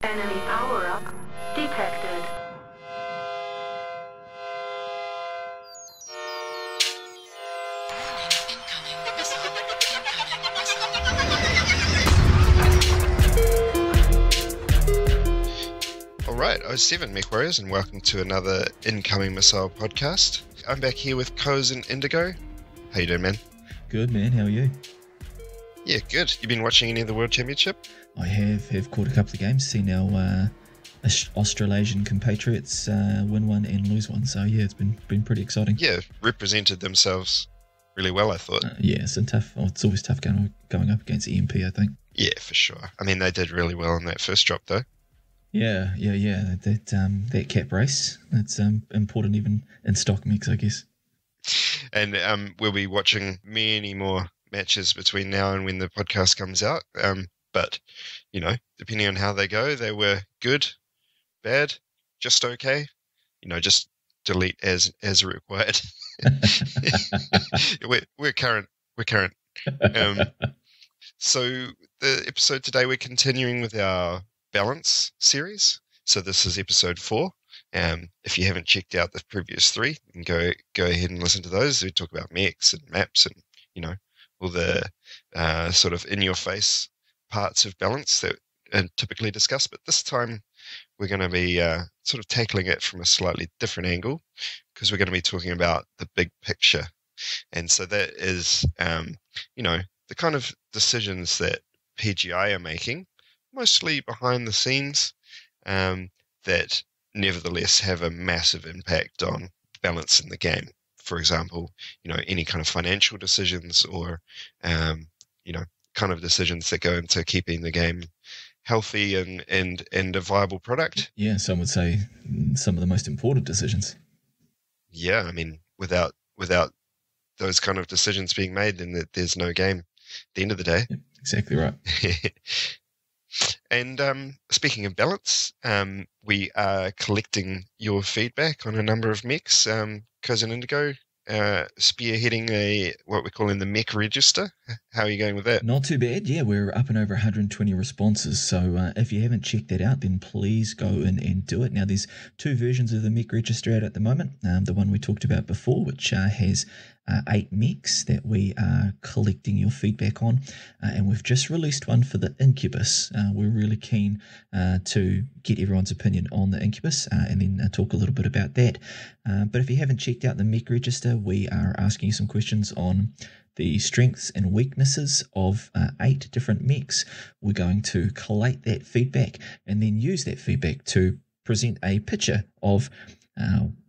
Enemy power-up detected. Alright, 07 Mech Warriors, and welcome to another Incoming Missile podcast. I'm back here with Cozened Indigo. How you doing, man? Good, man. How are you? Yeah, good. You been watching any of the World Championship? I have caught a couple of games, seen our Australasian compatriots win one and lose one. So yeah, it's been pretty exciting. Yeah, represented themselves really well, I thought. Yeah, it's always tough going up against EMP, I think. Yeah, for sure. I mean, they did really well in that first drop, though. Yeah. That cap race, that's important even in stock mix, I guess. And we'll be watching many more matches between now and when the podcast comes out. But, you know, depending on how they go, they were good, bad, just okay. You know, just delete as required. We're current. So the episode today, we're continuing with our balance series. So this is episode 4. If you haven't checked out the previous 3, you can go ahead and listen to those. We talk about mechs and maps and, you know, all the sort of in-your-face parts of balance that are typically discussed. But this time we're going to be sort of tackling it from a slightly different angle, because we're going to be talking about the big picture. And so that is, you know, the kind of decisions that PGI are making, mostly behind the scenes, that nevertheless have a massive impact on balance in the game. For example, you know, any kind of financial decisions or, you know, kind of decisions that go into keeping the game healthy and a viable product. Yeah, some would say some of the most important decisions. Yeah, I mean, without those kind of decisions being made, then there's no game at the end of the day. Yeah, exactly right. And speaking of balance, we are collecting your feedback on a number of mechs. Cozened Indigo, spearheading what we're calling the Mech Register. How are you going with that? Not too bad. Yeah, we're up and over 120 responses. So if you haven't checked that out, then please go in and do it. Now, there's 2 versions of the Mech Register out at the moment. The one we talked about before, which has 8 mechs that we are collecting your feedback on. And we've just released one for the Incubus. We're really keen to get everyone's opinion on the Incubus and then talk a little bit about that. But if you haven't checked out the Mech Register, we are asking you some questions on the strengths and weaknesses of 8 different mechs. We're going to collate that feedback and then use that feedback to present a picture of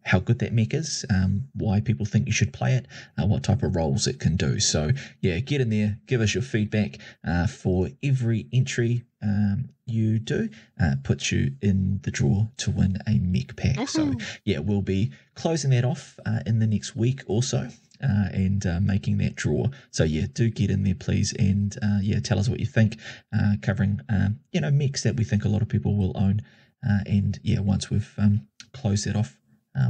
how good that mech is, why people think you should play it, what type of roles it can do. So yeah, get in there, give us your feedback. For every entry you do, puts you in the draw to win a mech pack. Woo-hoo. So yeah, we'll be closing that off in the next week or so. And making that draw. So yeah, do get in there, please, and yeah, tell us what you think, covering you know, mechs that we think a lot of people will own. And yeah, once we've closed that off,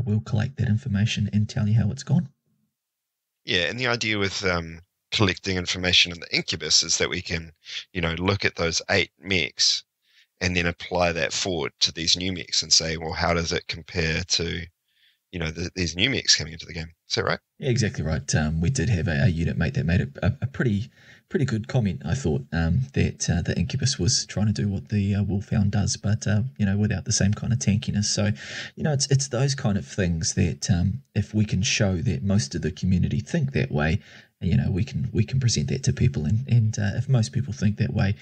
we'll collect that information and tell you how it's gone. Yeah, and the idea with collecting information in the Incubus is that we can, you know, look at those 8 mechs and then apply that forward to these new mechs and say, well, how does it compare to, you know, these new mechs coming into the game? Is that right? Yeah, exactly right. We did have a unit mate that made a pretty good comment, I thought, that the Incubus was trying to do what the Wolfhound does, but you know, without the same kind of tankiness. So, you know, it's those kind of things that if we can show that most of the community think that way, you know, we can present that to people, and if most people think that way,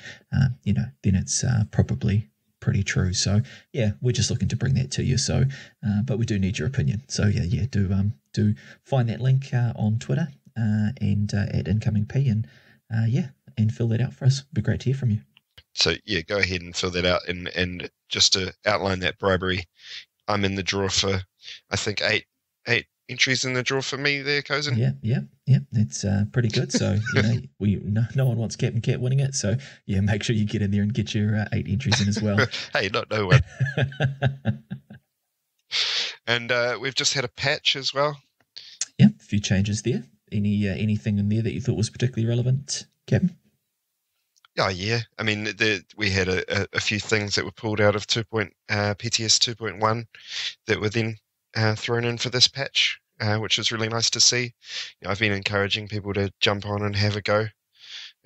you know, then it's probably pretty true. So yeah, we're just looking to bring that to you. So, but we do need your opinion. So yeah, do find that link on Twitter and at Incoming P, and yeah, and fill that out for us. It'd be great to hear from you. So yeah, go ahead and fill that out. And just to outline that bribery, I'm in the draw for, I think, eight entries in the draw for me there, Cozened. Yeah, it's pretty good. So you know, no one wants Capn Cat winning it. So yeah, make sure you get in there and get your 8 entries in as well. Hey, not no one. And we've just had a patch as well. Yeah, a few changes there. Anything in there that you thought was particularly relevant, Capn? Oh yeah, I mean, we had a few things that were pulled out of PTS 2.1 that were then thrown in for this patch, which was really nice to see. I've been encouraging people to jump on and have a go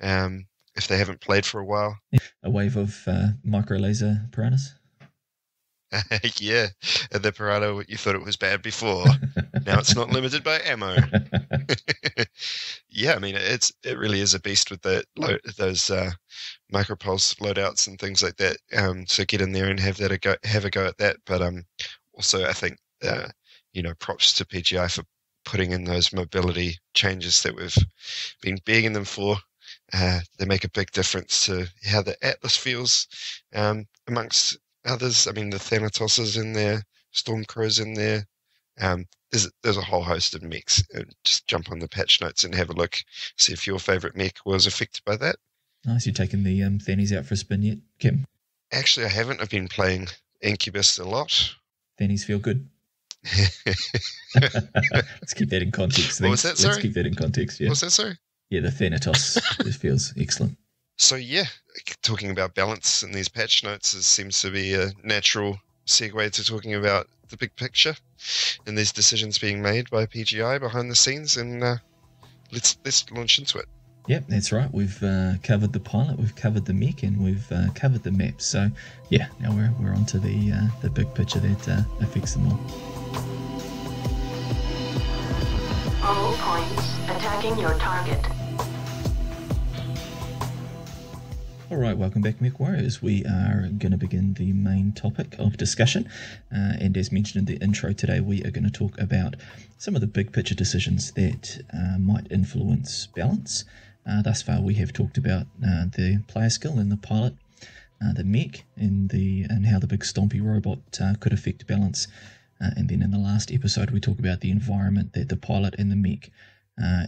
if they haven't played for a while. A wave of micro laser piranhas. Yeah, the Parado, you thought it was bad before. Now it's not limited by ammo. Yeah, I mean, it really is a beast with those micropulse loadouts and things like that. So get in there and have a go at that. But also, I think props to PGI for putting in those mobility changes that we've been begging them for. They make a big difference to how the Atlas feels amongst others. I mean, the Thanatos in there, Stormcrow's in there. There's a whole host of mechs. Just jump on the patch notes and have a look. See if your favourite mech was affected by that. Nice. You're taking the Thannies out for a spin yet, Kim? Actually, I haven't. I've been playing Incubus a lot. Thannies feel good. Let's keep that in context. What was that, sorry? Let's keep that in context, yeah. What was that, sorry? Yeah, the Thanatos. It feels excellent. So, yeah, talking about balance in these patch notes seems to be a natural segue to talking about the big picture and these decisions being made by PGI behind the scenes, and let's launch into it. Yep, that's right. We've covered the pilot, we've covered the mech, and we've covered the map. So, yeah, now we're on to the big picture that affects them all. All points attacking your target. All right, welcome back, Mech Warriors. We are going to begin the main topic of discussion. And as mentioned in the intro today, we are going to talk about some of the big picture decisions that might influence balance. Thus far, we have talked about the player skill and the pilot, the mech, and how the big stompy robot could affect balance. And then in the last episode, we talk about the environment that the pilot and the mech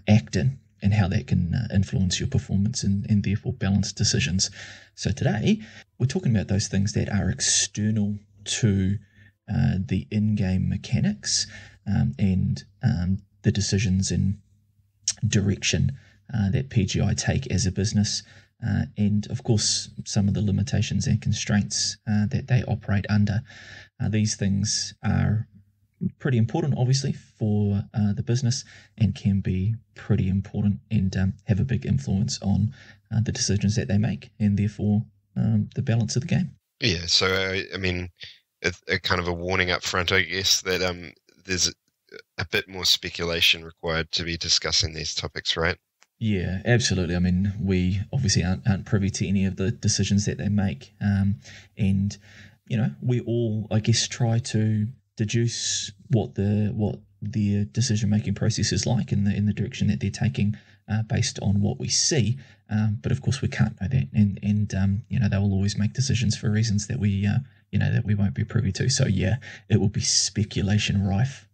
act in, and how that can influence your performance and therefore balance decisions. So today, we're talking about those things that are external to the in-game mechanics and the decisions and direction that PGI take as a business, and of course, some of the limitations and constraints that they operate under. These things are pretty important, obviously, for the business, and can be pretty important and have a big influence on the decisions that they make, and therefore the balance of the game. Yeah, so I mean, a kind of a warning up front, I guess, that there's a bit more speculation required to be discussing these topics, right? Yeah, absolutely. I mean, we obviously aren't privy to any of the decisions that they make, and we all, I guess, try to deduce what their decision-making process is like in the direction that they're taking based on what we see. But of course, we can't know that, and they will always make decisions for reasons that we won't be privy to. So yeah, it will be speculation rife.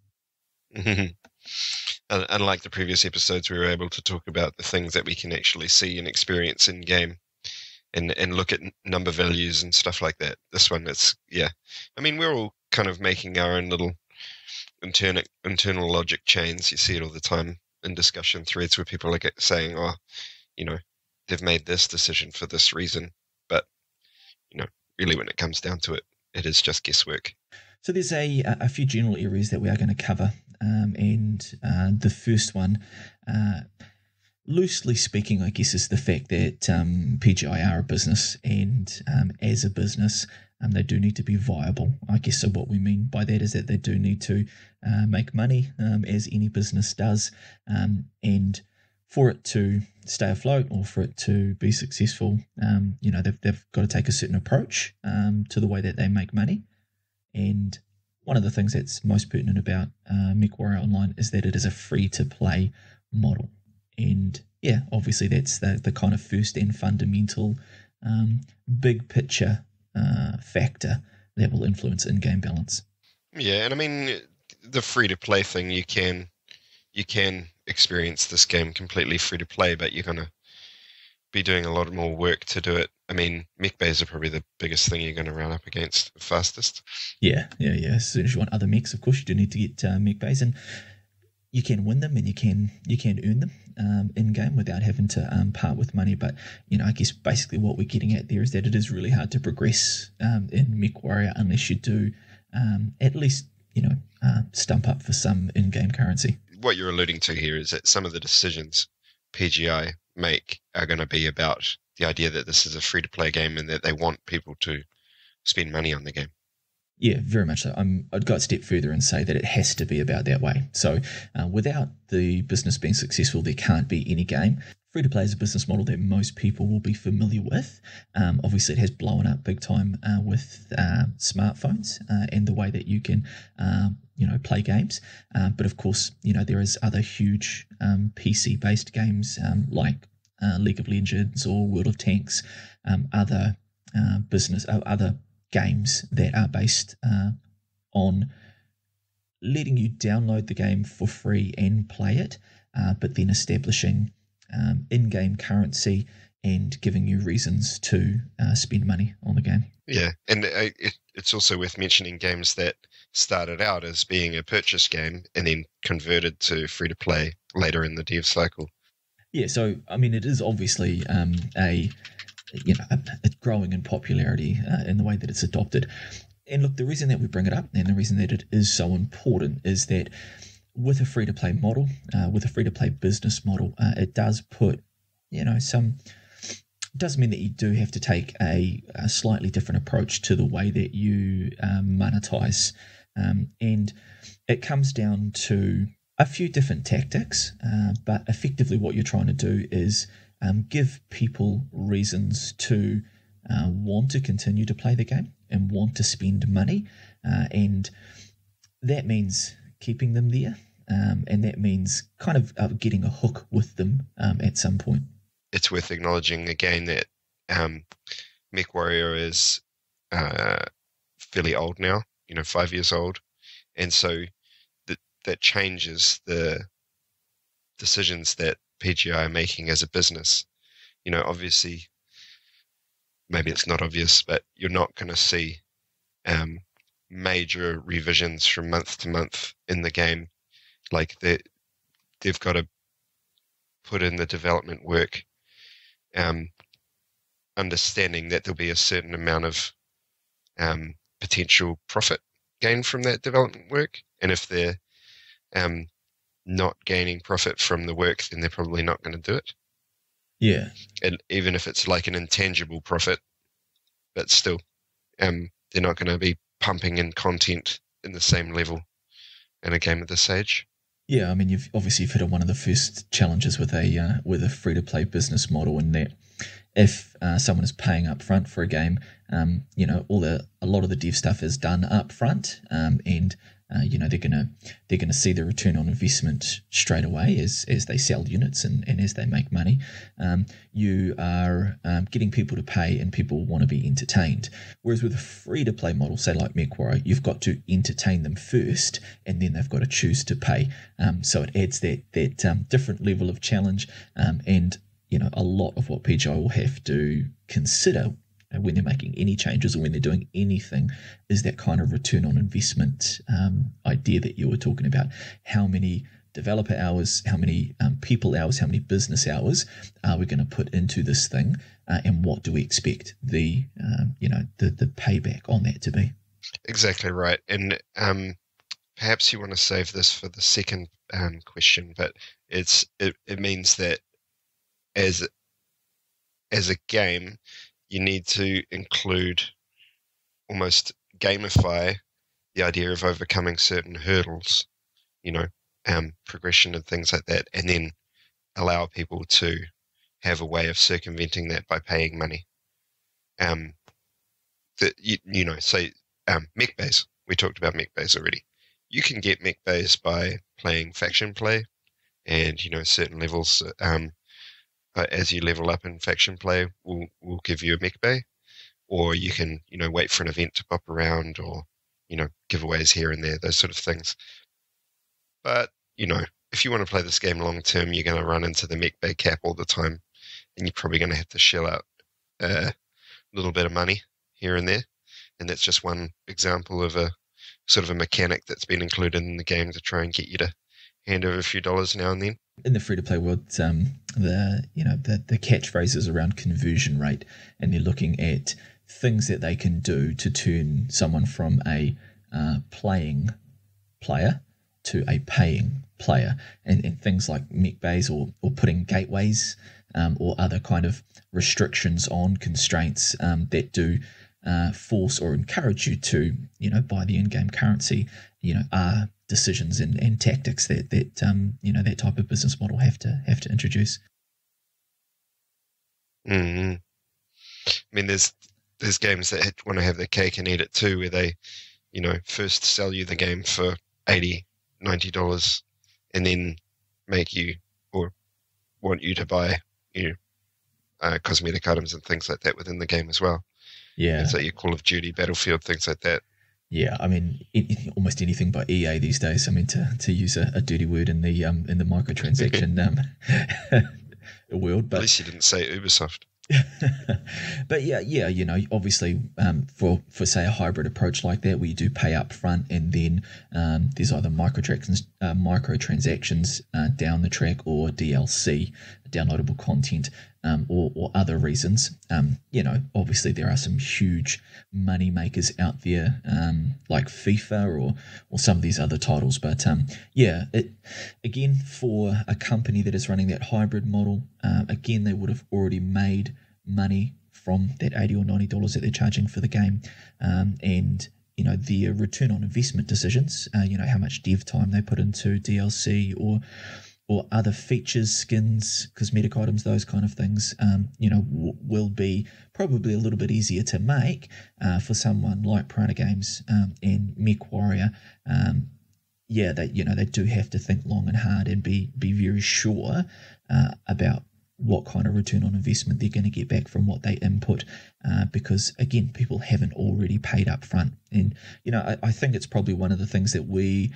Unlike the previous episodes, we were able to talk about the things that we can actually see and experience in game, and look at number values and stuff like that. This one, I mean, we're all kind of making our own little internal logic chains. You see it all the time in discussion threads where people are saying, they've made this decision for this reason. But, really when it comes down to it, it is just guesswork. So there's a few general areas that we are going to cover. And the first one, loosely speaking, I guess, is the fact that PGI are a business, and as a business, they do need to be viable. I guess so what we mean by that is that they do need to make money, as any business does, and for it to stay afloat or for it to be successful, they've got to take a certain approach to the way that they make money. And one of the things that's most pertinent about MechWarrior Online is that it is a free-to-play model. And yeah, obviously that's the kind of first and fundamental big picture factor that will influence in-game balance. Yeah, and I mean, the free-to-play thing, you can experience this game completely free-to-play, but you're going to be doing a lot more work to do it. I mean, mech bays are probably the biggest thing you're going to run up against the fastest. Yeah. As soon as you want other mechs, of course, you do need to get mech bays. And, you can win them and you can earn them in game without having to part with money. But I guess basically what we're getting at there is that it is really hard to progress in MechWarrior unless you do at least stump up for some in-game currency. What you're alluding to here is that some of the decisions PGI make are going to be about the idea that this is a free-to-play game and that they want people to spend money on the game. Yeah, very much so. I'd go a step further and say that it has to be about that way. So without the business being successful, there can't be any game. Free-to-play is a business model that most people will be familiar with. Obviously, it has blown up big time with smartphones and the way that you can, play games. But of course, there is other huge PC-based games like League of Legends or World of Tanks, other games that are based on letting you download the game for free and play it, but then establishing in-game currency and giving you reasons to spend money on the game. Yeah, and it's also worth mentioning games that started out as being a purchase game and then converted to free-to-play later in the dev cycle. Yeah, so, it is obviously a growing in popularity in the way that it's adopted. And look, the reason that we bring it up and the reason that it is so important is that with a free-to-play model, with a free-to-play business model, it does put, it does mean that you do have to take a slightly different approach to the way that you monetize. And it comes down to a few different tactics, but effectively what you're trying to do is give people reasons to want to continue to play the game and want to spend money. And that means keeping them there. And that means kind of getting a hook with them at some point. It's worth acknowledging again that MechWarrior is fairly old now, 5 years old. And so that changes the decisions that PGI are making as a business. Obviously, maybe it's not obvious, but you're not going to see major revisions from month to month in the game. Like they've got to put in the development work, understanding that there'll be a certain amount of potential profit gain from that development work. And if they're not gaining profit from the work, then they're probably not going to do it. Yeah. And even if it's like an intangible profit, but still, they're not going to be pumping in content in the same level in a game of this age. Yeah, you've hit on one of the first challenges with a free-to-play business model, in that if someone is paying up front for a game, a lot of the dev stuff is done up front, and they're gonna see the return on investment straight away as they sell units and as they make money. You are getting people to pay, and people want to be entertained. Whereas with a free-to-play model, say like MechWarrior, you've got to entertain them first, and then they've got to choose to pay. So it adds that different level of challenge, and a lot of what PGI will have to consider when they're making any changes or when they're doing anything is that kind of return on investment idea that you were talking about. How many developer hours, how many people hours, how many business hours are we going to put into this thing, and what do we expect the payback on that to be? Exactly right. And perhaps you want to save this for the second question, but it means that as a game, you need to include, almost gamify the idea of overcoming certain hurdles, progression and things like that, and then allow people to have a way of circumventing that by paying money. Say mech bays. We talked about mech bays already. You can get mech bays by playing faction play, and certain levels. As you level up in faction play, will give you a mech bay, or you can wait for an event to pop around, or giveaways here and there, those sort of things. But if you want to play this game long term, you're going to run into the mech bay cap all the time, and you're probably going to have to shell out a little bit of money here and there. And that's just one example of a sort of a mechanic that's been included in the game to try and get you to hand over a few dollars now and then. In the free-to-play world, the catchphrases around conversion rate, and they're looking at things that they can do to turn someone from a playing player to a paying player, and things like mech bays or putting gateways or other kind of restrictions on constraints that do force or encourage you to, buy the in-game currency, are decisions and tactics that that type of business model have to introduce. I mean, there's games that want to have their cake and eat it too, where they, first sell you the game for $80, $90, and then make you or want you to buy, cosmetic items and things like that within the game as well. Yeah, it's like your Call of Duty, Battlefield, things like that. Yeah, I mean, almost anything by EA these days. I mean, to use a dirty word in the microtransaction world. But at least you didn't say Ubisoft. But yeah, obviously, for say a hybrid approach like that, where you do pay up front and then there's either microtransactions down the track, or DLC, downloadable content, or other reasons. Obviously there are some huge money makers out there, like FIFA or some of these other titles. But again, for a company that is running that hybrid model, again, they would have already made money from that $80 or $90 that they're charging for the game, and their return on investment decisions, how much dev time they put into DLC or other features, skins, cosmetic items, those kind of things, will be probably a little bit easier to make for someone like Piranha Games and MechWarrior. They do have to think long and hard and be very sure about what kind of return on investment they're going to get back from what they input, because again, people haven't already paid up front. And I think it's probably one of the things that we,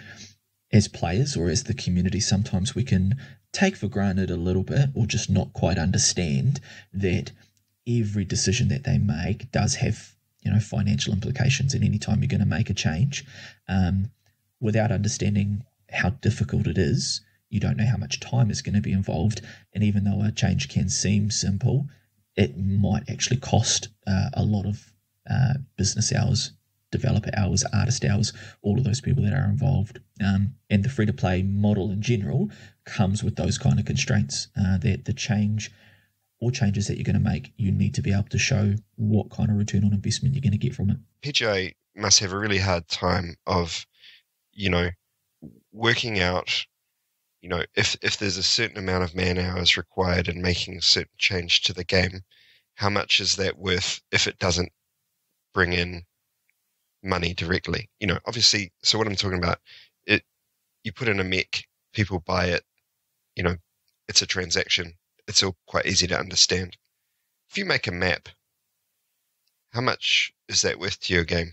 as players or as the community, sometimes we can take for granted a little bit, or just not quite understand that every decision that they make does have financial implications. And any time you're going to make a change, without understanding how difficult it is, you don't know how much time is going to be involved. And even though a change can seem simple, it might actually cost a lot of business hours, developer hours, artist hours, all of those people that are involved. And the free-to-play model in general comes with those kind of constraints, that the change or changes that you're going to make, you need to be able to show what kind of return on investment you're going to get from it. PGA must have a really hard time of, working out, if there's a certain amount of man hours required in making a certain change to the game, how much is that worth if it doesn't bring in money directly? Obviously, so what I'm talking about, you put in a mech, people buy it, it's a transaction. It's all quite easy to understand. If you make a map, how much is that worth to your game?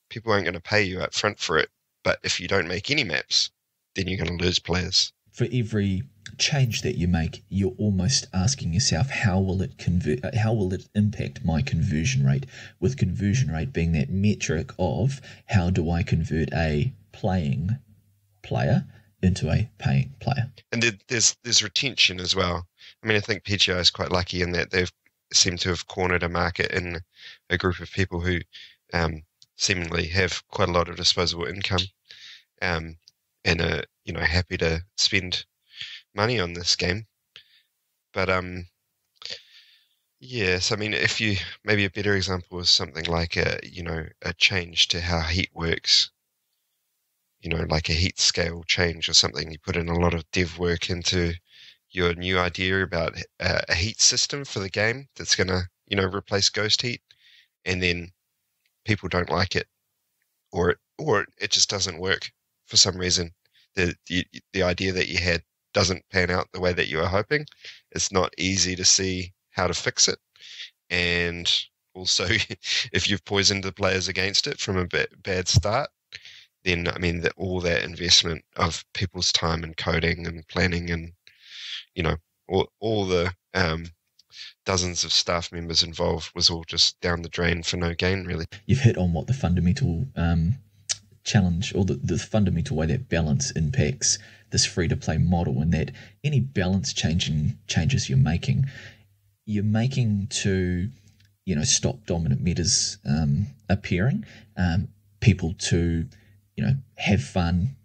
People aren't going to pay you up front for it, but if you don't make any maps, then you're going to lose players. For every change that you make, you're almost asking yourself, how will it impact my conversion rate? With conversion rate being that metric of how do I convert a playing player into a paying player. And there's retention as well. I mean, I think PGI is quite lucky in that they've seemed to have cornered a market in a group of people who seemingly have quite a lot of disposable income, and are happy to spend money on this game. But yes, I mean, if you, maybe a better example is something like a change to how heat works, like a heat scale change or something. You put in a lot of dev work into your new idea about a heat system for the game that's going to, replace ghost heat, and then people don't like it, or it just doesn't work for some reason. The idea that you had doesn't pan out the way that you were hoping. It's not easy to see how to fix it. And also, if you've poisoned the players against it from a bad start, then, I mean, all that investment of people's time and coding and planning and, all the dozens of staff members involved was all just down the drain for no gain, really. You've hit on what the fundamental challenge, or the fundamental way that balance impacts this free-to-play model, and that any balance changes you're making to, stop dominant metas appearing, people to, have fun,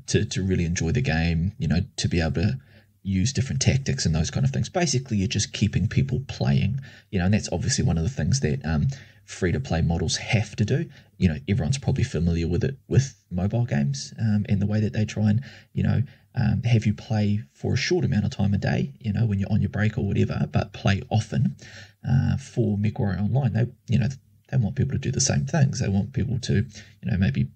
to really enjoy the game, to be able to use different tactics and those kind of things. Basically, you're just keeping people playing, and that's obviously one of the things that free-to-play models have to do. Everyone's probably familiar with it with mobile games, and the way that they try and, have you play for a short amount of time a day, when you're on your break or whatever, but play often. For MechWarrior Online, they want people to do the same things. They want people to, maybe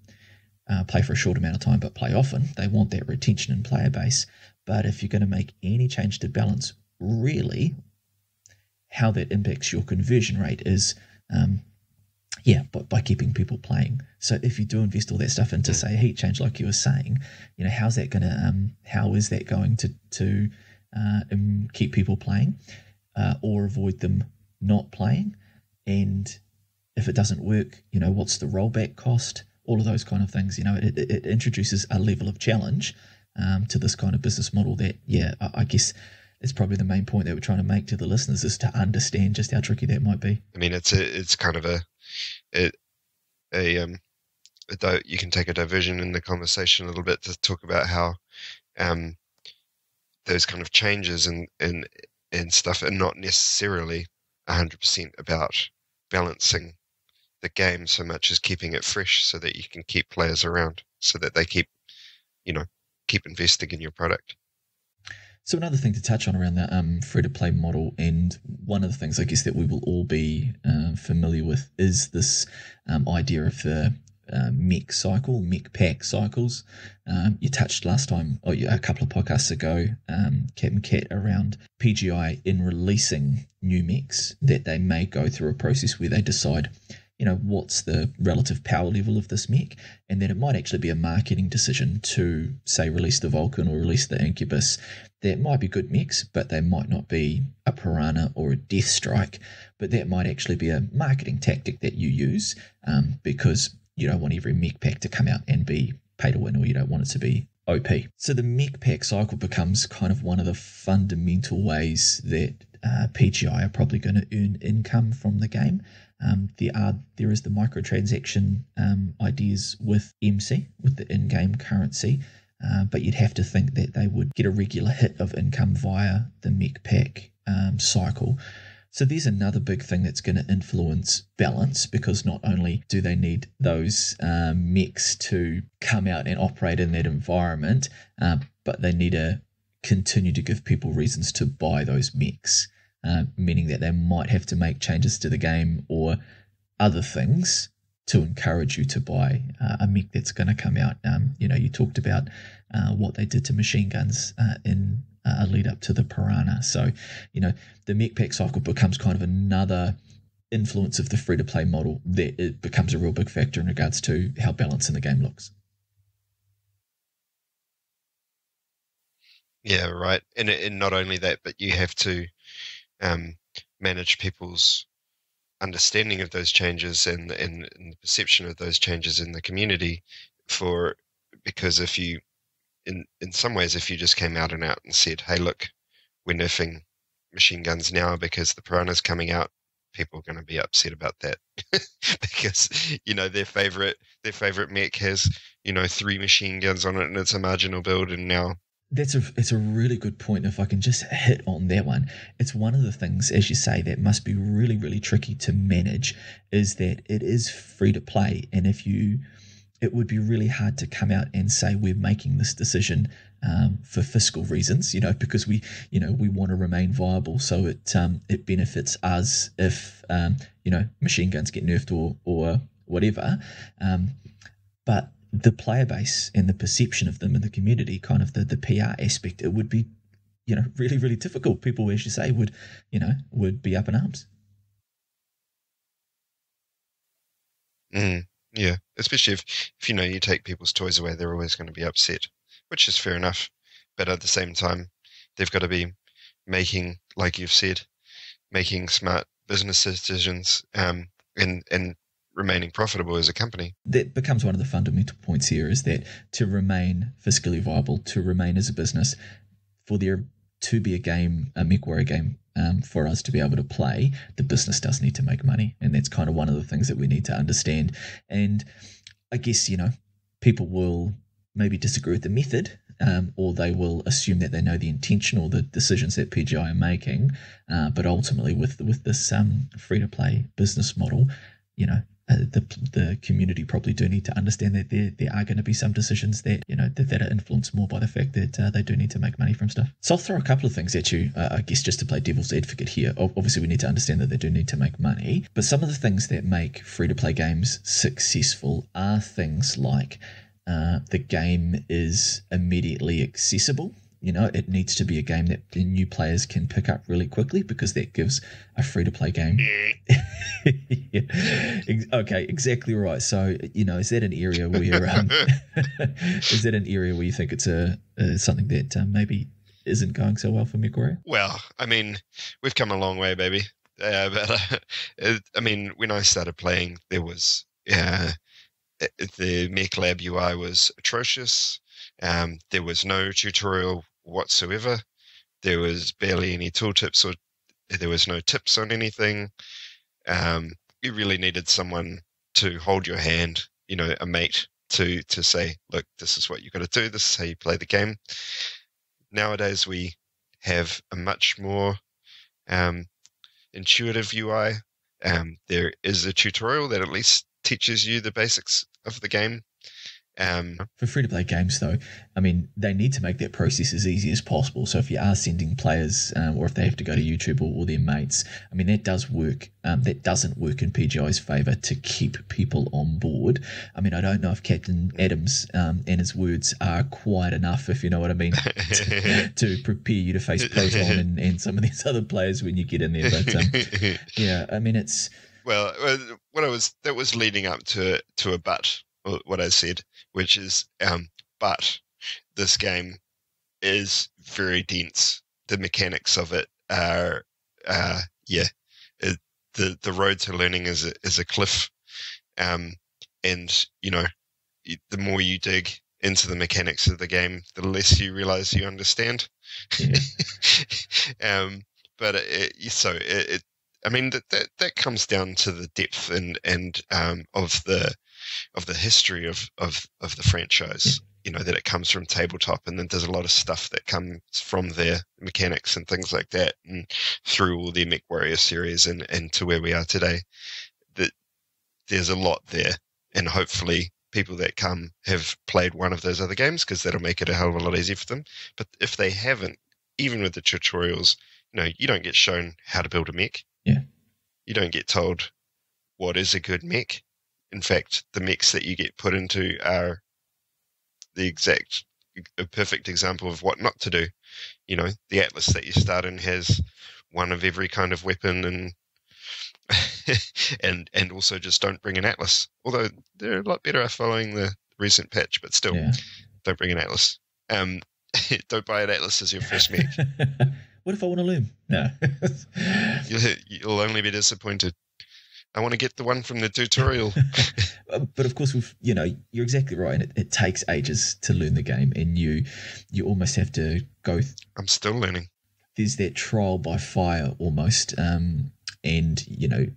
play for a short amount of time, but play often. They want that retention and player base. But if you're going to make any change to balance, really, how that impacts your conversion rate is, by keeping people playing. So if you do invest all that stuff into, say, a heat change, like you were saying, how is that going to keep people playing, or avoid them not playing? And if it doesn't work, what's the rollback cost? All of those kind of things. It introduces a level of challenge to this kind of business model that, I guess it's probably the main point that we're trying to make to the listeners, is to understand just how tricky that might be. I mean, it's kind of you can take a diversion in the conversation a little bit to talk about how those kind of changes and stuff are not necessarily 100% about balancing the game so much as keeping it fresh, so that you can keep players around, so that they keep investing in your product. So another thing to touch on around that free-to-play model, and one of the things I guess that we will all be familiar with, is this idea of the mech cycle, mechpack cycles. You touched last time, a couple of podcasts ago, Capn Cat, around PGI in releasing new mechs, that they may go through a process where they decide, what's the relative power level of this mech, and then it might actually be a marketing decision to, say, release the Vulcan or release the Incubus. That might be good mechs, but they might not be a Piranha or a Death Strike, but that might actually be a marketing tactic that you use, because you don't want every mech pack to come out and be pay to win, or you don't want it to be OP. So the mech pack cycle becomes kind of one of the fundamental ways that PGI are probably going to earn income from the game. There is the microtransaction ideas with MC, with the in-game currency, but you'd have to think that they would get a regular hit of income via the mech pack cycle. So there's another big thing that's going to influence balance, because not only do they need those mechs to come out and operate in that environment, but they need to continue to give people reasons to buy those mechs, meaning that they might have to make changes to the game or other things to encourage you to buy a mech that's going to come out. You talked about what they did to machine guns in a lead up to the Piranha. So, the mech pack cycle becomes kind of another influence of the free-to-play model that it becomes a real big factor in regards to how balance in the game looks. Yeah, right. And not only that, but you have to manage people's understanding of those changes and the perception of those changes in the community, because if you, in some ways, if you just came out and said, hey, look, we're nerfing machine guns now because the Piranha's coming out, people are going to be upset about that because, their favorite mech has, 3 machine guns on it and it's a marginal build, and now it's a really good point. If I can just hit on that one, it's one of the things, as you say, that must be really, really tricky to manage, is that it is free to play, and it would be really hard to come out and say we're making this decision for fiscal reasons, because we want to remain viable, so it benefits us if machine guns get nerfed or whatever, but the player base and the perception of them in the community, kind of the PR aspect, it would be, really, really difficult. People, as you say, would be up in arms. Yeah, especially if you take people's toys away, they're always going to be upset, which is fair enough. But at the same time, they've got to be making, like you've said, making smart business decisions, and remaining profitable as a company. That becomes one of the fundamental points here, is that to remain fiscally viable, to remain as a business, for there to be a MechWarrior game, for us to be able to play, the business does need to make money. And that's kind of one of the things that we need to understand. And I guess, people will maybe disagree with the method, or they will assume that they know the intention or the decisions that PGI are making. But ultimately, with this free-to-play business model, the community probably do need to understand that there are going to be some decisions that that are influenced more by the fact that they do need to make money from stuff. So I'll throw a couple of things at you, I guess, just to play devil's advocate here. Obviously, we need to understand that they do need to make money, but some of the things that make free-to-play games successful are things like the game is immediately accessible. It needs to be a game that the new players can pick up really quickly, because that gives a free-to-play game. Yeah. Okay, exactly right. So, is that an area where you think it's something that maybe isn't going so well for MechWarrior? Well, I mean, we've come a long way, baby. But when I started playing, there was the Mech Lab UI was atrocious. There was no tutorial whatsoever. There was barely any tooltips, or there was no tips on anything. You really needed someone to hold your hand, a mate to say, look, this is what you got to do. This is how you play the game. Nowadays, we have a much more intuitive UI. There is a tutorial that at least teaches you the basics of the game. For free-to-play games, though, they need to make that process as easy as possible. So if you are sending players, or if they have to go to YouTube or their mates, that does work. That doesn't work in PGI's favour to keep people on board. I don't know if Captain Adams and his words are quite enough, if you know what I mean, to prepare you to face Proton and some of these other players when you get in there. But yeah, it's... Well, that was leading up to a but. What I said, which is, but this game is very dense. The mechanics of it are, the road to learning is a cliff, and the more you dig into the mechanics of the game, the less you realize you understand. Yeah. But that comes down to the depth and of the history of the franchise. That it comes from tabletop, and then there's a lot of stuff that comes from their mechanics and things like that, and through all their MechWarrior series and to where we are today. That there's a lot there, and hopefully people that come have played one of those other games, because that'll make it a hell of a lot easier for them. But if they haven't, even with the tutorials, you don't get shown how to build a mech. Yeah. You don't get told what is a good mech. In fact, the mechs that you get put into are a perfect example of what not to do. The Atlas that you start in has one of every kind of weapon, and also just don't bring an Atlas. Although they're a lot better at following the recent patch, but still, don't bring an Atlas. Don't buy an Atlas as your first mech. What if I want a loom? No. You'll only be disappointed. I want to get the one from the tutorial. But of course, you're exactly right. It takes ages to learn the game, and you almost have to go. I'm still learning. There's that trial by fire almost, and the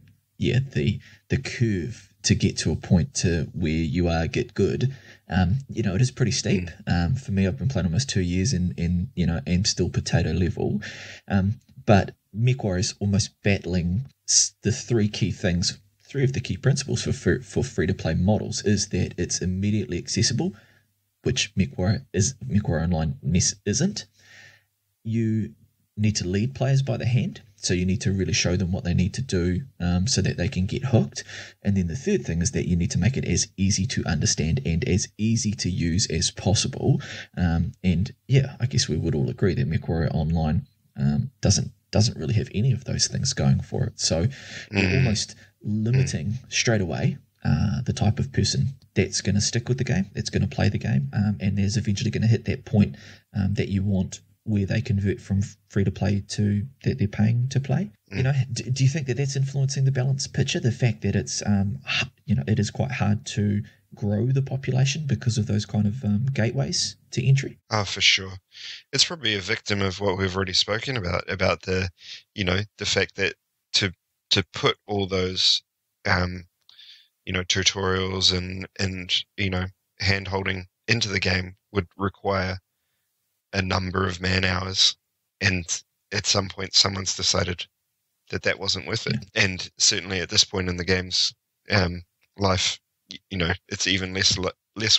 curve to get to a point to where you get good. It is pretty steep. For me, I've been playing almost 2 years, and am still potato level. But MechWarrior is almost battling the three of the key principles for free-to-play models is that it's immediately accessible, which MechWarrior Online isn't. You need to lead players by the hand, so you need to really show them what they need to do so that they can get hooked. And then the third thing is that you need to make it as easy to understand and as easy to use as possible. I guess we would all agree that MechWarrior Online doesn't really have any of those things going for it. So you're almost limiting straight away the type of person that's going to stick with the game, that's going to play the game, and is eventually going to hit that point that you want, where they convert from free to play to that they're paying to play. Do you think that that's influencing the balance picture? The fact that it's it is quite hard to grow the population because of those kind of gateways to entry. Oh, for sure. It's probably a victim of what we've already spoken about the, the fact that to put all those, tutorials and hand-holding into the game would require a number of man-hours. And at some point, someone's decided that wasn't worth it. Yeah. And certainly at this point in the game's life, it's even less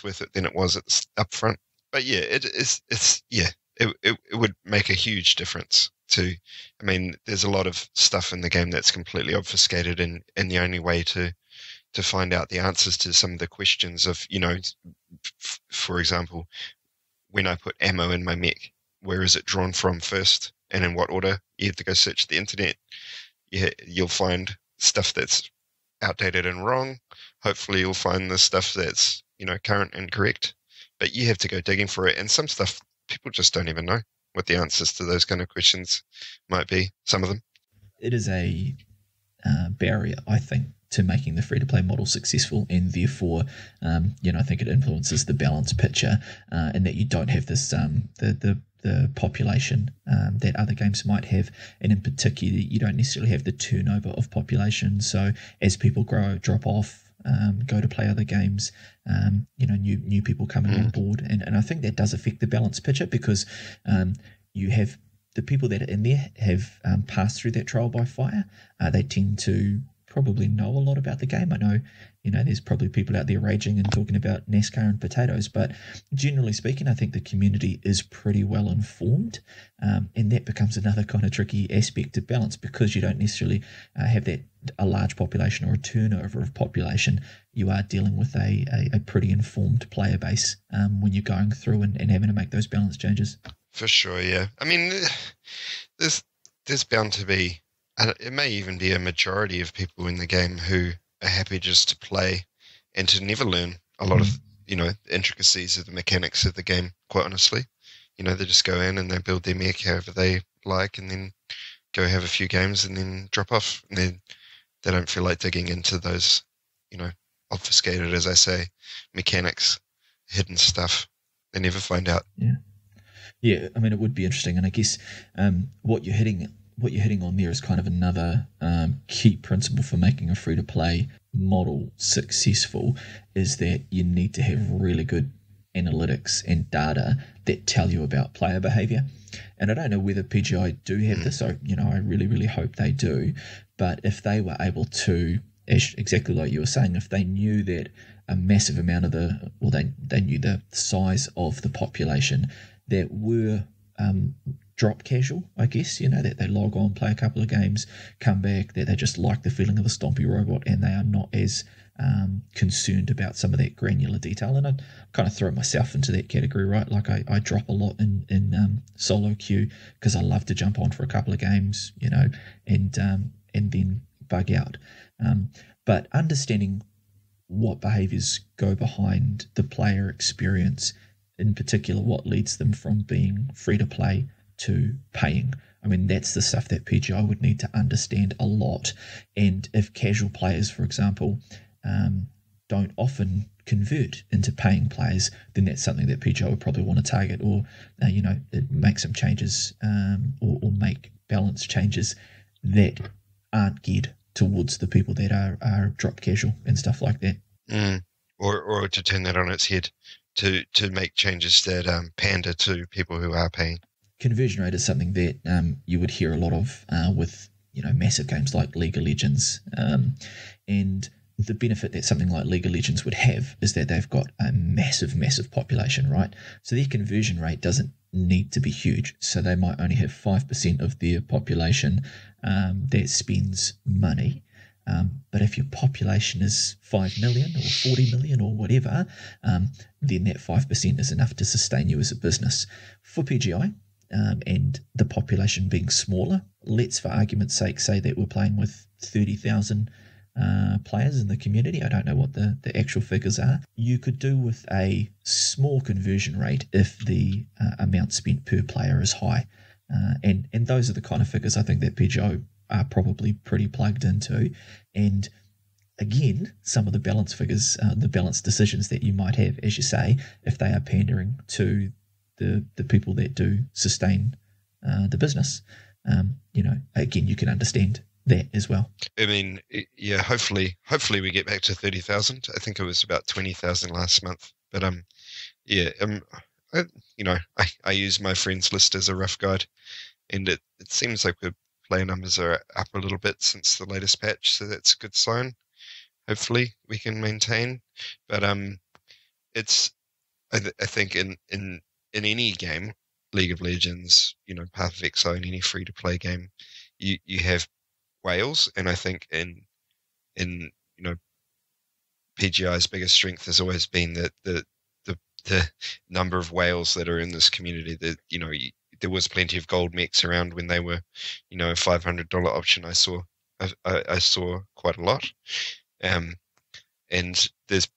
worth it than it was up front. But yeah, it would make a huge difference too. I mean, there's a lot of stuff in the game that's completely obfuscated, and the only way to find out the answers to some of the questions of, for example, when I put ammo in my mech, where is it drawn from first and in what order? You have to go search the internet. Yeah, you'll find stuff that's outdated and wrong. Hopefully you'll find the stuff that's, current and correct. But you have to go digging for it. And some stuff, people just don't even know what the answers to those kind of questions might be, some of them. It is a barrier, I think, to making the free-to-play model successful, and therefore, I think it influences the balance picture, and that you don't have this the population that other games might have, and in particular, you don't necessarily have the turnover of population. So as people grow, drop off, go to play other games, new people coming on board, and I think that does affect the balance picture, because you have the people that are in there have passed through that trial by fire. They tend to probably know a lot about the game. I know, there's probably people out there raging and talking about NASCAR and potatoes, but generally speaking, I think the community is pretty well informed, and that becomes another kind of tricky aspect to balance, because you don't necessarily have a large population or a turnover of population. You are dealing with a pretty informed player base when you're going through and having to make those balance changes. For sure, yeah. I mean, there's bound to be, and it may even be a majority of people in the game who are happy just to play and to never learn a lot of, the intricacies of the mechanics of the game, quite honestly. They just go in and they build their mech however they like, and then go have a few games and then drop off. And then they don't feel like digging into those, obfuscated, as I say, mechanics, hidden stuff. They never find out. Yeah. Yeah, I mean, it would be interesting. And I guess what you're hitting on there is kind of another key principle for making a free-to-play model successful, is that you need to have really good analytics and data that tell you about player behavior. And I don't know whether PGI do have this. I really, really hope they do. But if they were able to, exactly like you were saying, if they knew that a massive amount of they knew the size of the population that were drop casual, I guess, that they log on, play a couple of games, come back, that they just like the feeling of the stompy robot, and they are not as concerned about some of that granular detail. And I kind of throw myself into that category, right? Like I drop a lot in solo queue because I love to jump on for a couple of games, and then bug out. But understanding what behaviors go behind the player experience, in particular what leads them from being free to play to paying. I mean, that's the stuff that PGI would need to understand a lot. And if casual players, for example, don't often convert into paying players, then that's something that PGI would probably want to target, or make some changes, or make balance changes that aren't geared towards the people that are drop casual and stuff like that. Or to turn that on its head, to make changes that pander to people who are paying. Conversion rate is something that you would hear a lot of with massive games like League of Legends, and the benefit that something like League of Legends would have is that they've got a massive population, right? So their conversion rate doesn't need to be huge. So they might only have 5% of their population that spends money. But if your population is 5 million or 40 million or whatever, then that 5% is enough to sustain you as a business. For PGI, and the population being smaller, let's for argument's sake say that we're playing with 30,000 players in the community. I don't know what the actual figures are. You could do with a small conversion rate if the amount spent per player is high. And those are the kind of figures I think that PGI are probably pretty plugged into. And again, some of the balance figures, the balance decisions that you might have, as you say, if they are pandering to the people that do sustain the business, again, you can understand that as well. I mean, yeah, hopefully we get back to 30,000. I think it was about 20,000 last month. But I use my friends list as a rough guide, and it seems like the player numbers are up a little bit since the latest patch, so that's a good sign. Hopefully we can maintain. But it's I think in any game, League of Legends, Path of Exile, in any free to play game, you have whales, and I think in PGI's biggest strength has always been that the number of whales that are in this community. That there was plenty of gold mechs around when they were a $500 option. I saw quite a lot, and there's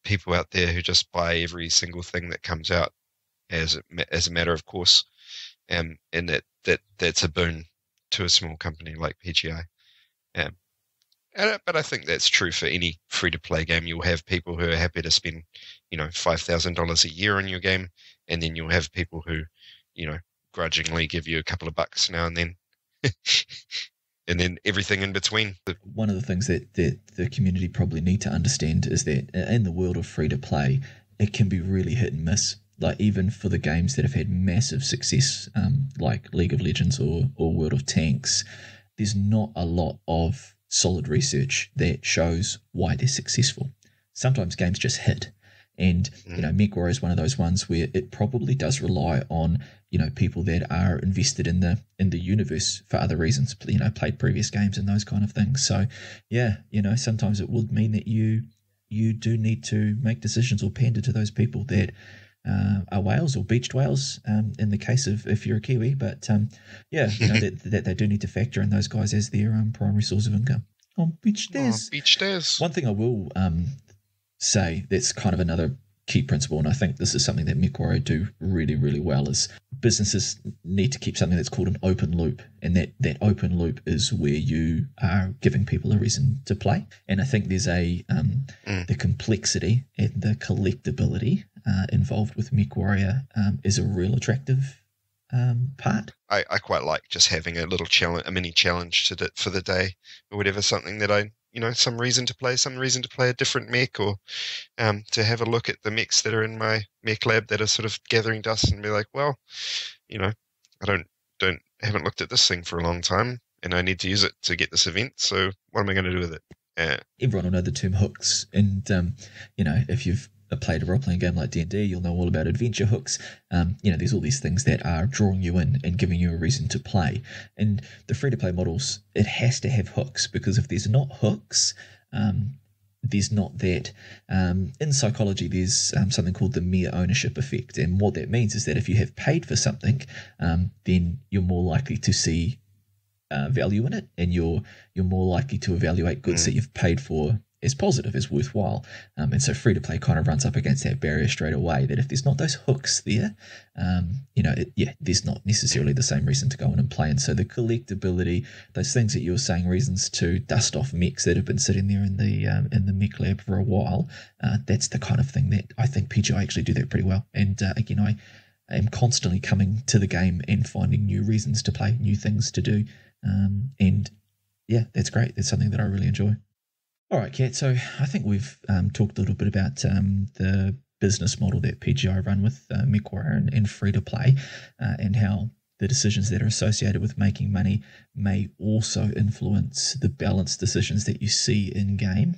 people out there who just buy every single thing that comes out as a matter of course, and that's a boon to a small company like PGI. But I think that's true for any free-to-play game. You'll have people who are happy to spend, $5,000 a year on your game, and then you'll have people who, grudgingly give you a couple of bucks now and then, and then everything in between. One of the things that the community probably need to understand is that in the world of free-to-play, it can be really hit and miss. Like even for the games that have had massive success, like League of Legends or World of Tanks, there's not a lot of solid research that shows why they're successful. Sometimes games just hit, and Mech Warrior is one of those ones where it probably does rely on people that are invested in the universe for other reasons, played previous games and those kind of things. So yeah, sometimes it would mean that you do need to make decisions or pander to those people that are whales or beached whales in the case of if you're a Kiwi, but that they do need to factor in those guys as their primary source of income. Beach days. One thing I will say that's kind of another key principle, and I think this is something that Mech Warrior do really, really well, is businesses need to keep something that's called an open loop, and that open loop is where you are giving people a reason to play. And I think there's the complexity and the collectability involved with Mech Warrior is a real attractive part. I quite like just having a little challenge, a mini challenge for the day or whatever, something that I some reason to play a different mech, or to have a look at the mechs that are in my mech lab that are sort of gathering dust and be like, well, I haven't looked at this thing for a long time and I need to use it to get this event, so what am I going to do with it? Everyone will know the term hooks, and if you've played a role-playing game like D&D, you'll know all about adventure hooks. There's all these things that are drawing you in and giving you a reason to play. And the free-to-play models, it has to have hooks, because if there's not hooks, there's not that. In psychology, there's something called the mere ownership effect. And what that means is that if you have paid for something, then you're more likely to see value in it, and you're more likely to evaluate goods that you've paid for as positive, as worthwhile. And so free-to-play kind of runs up against that barrier straight away, that if there's not those hooks there, there's not necessarily the same reason to go in and play. And so the collectability, those things that you were saying, reasons to dust off mechs that have been sitting there in the mech lab for a while, that's the kind of thing that I think PGI actually do that pretty well. And again, I am constantly coming to the game and finding new reasons to play, new things to do. And yeah, that's great. That's something that I really enjoy. All right, Kat, so I think we've talked a little bit about the business model that PGI run with Mech Warrior and free-to-play, and how the decisions that are associated with making money may also influence the balance decisions that you see in-game.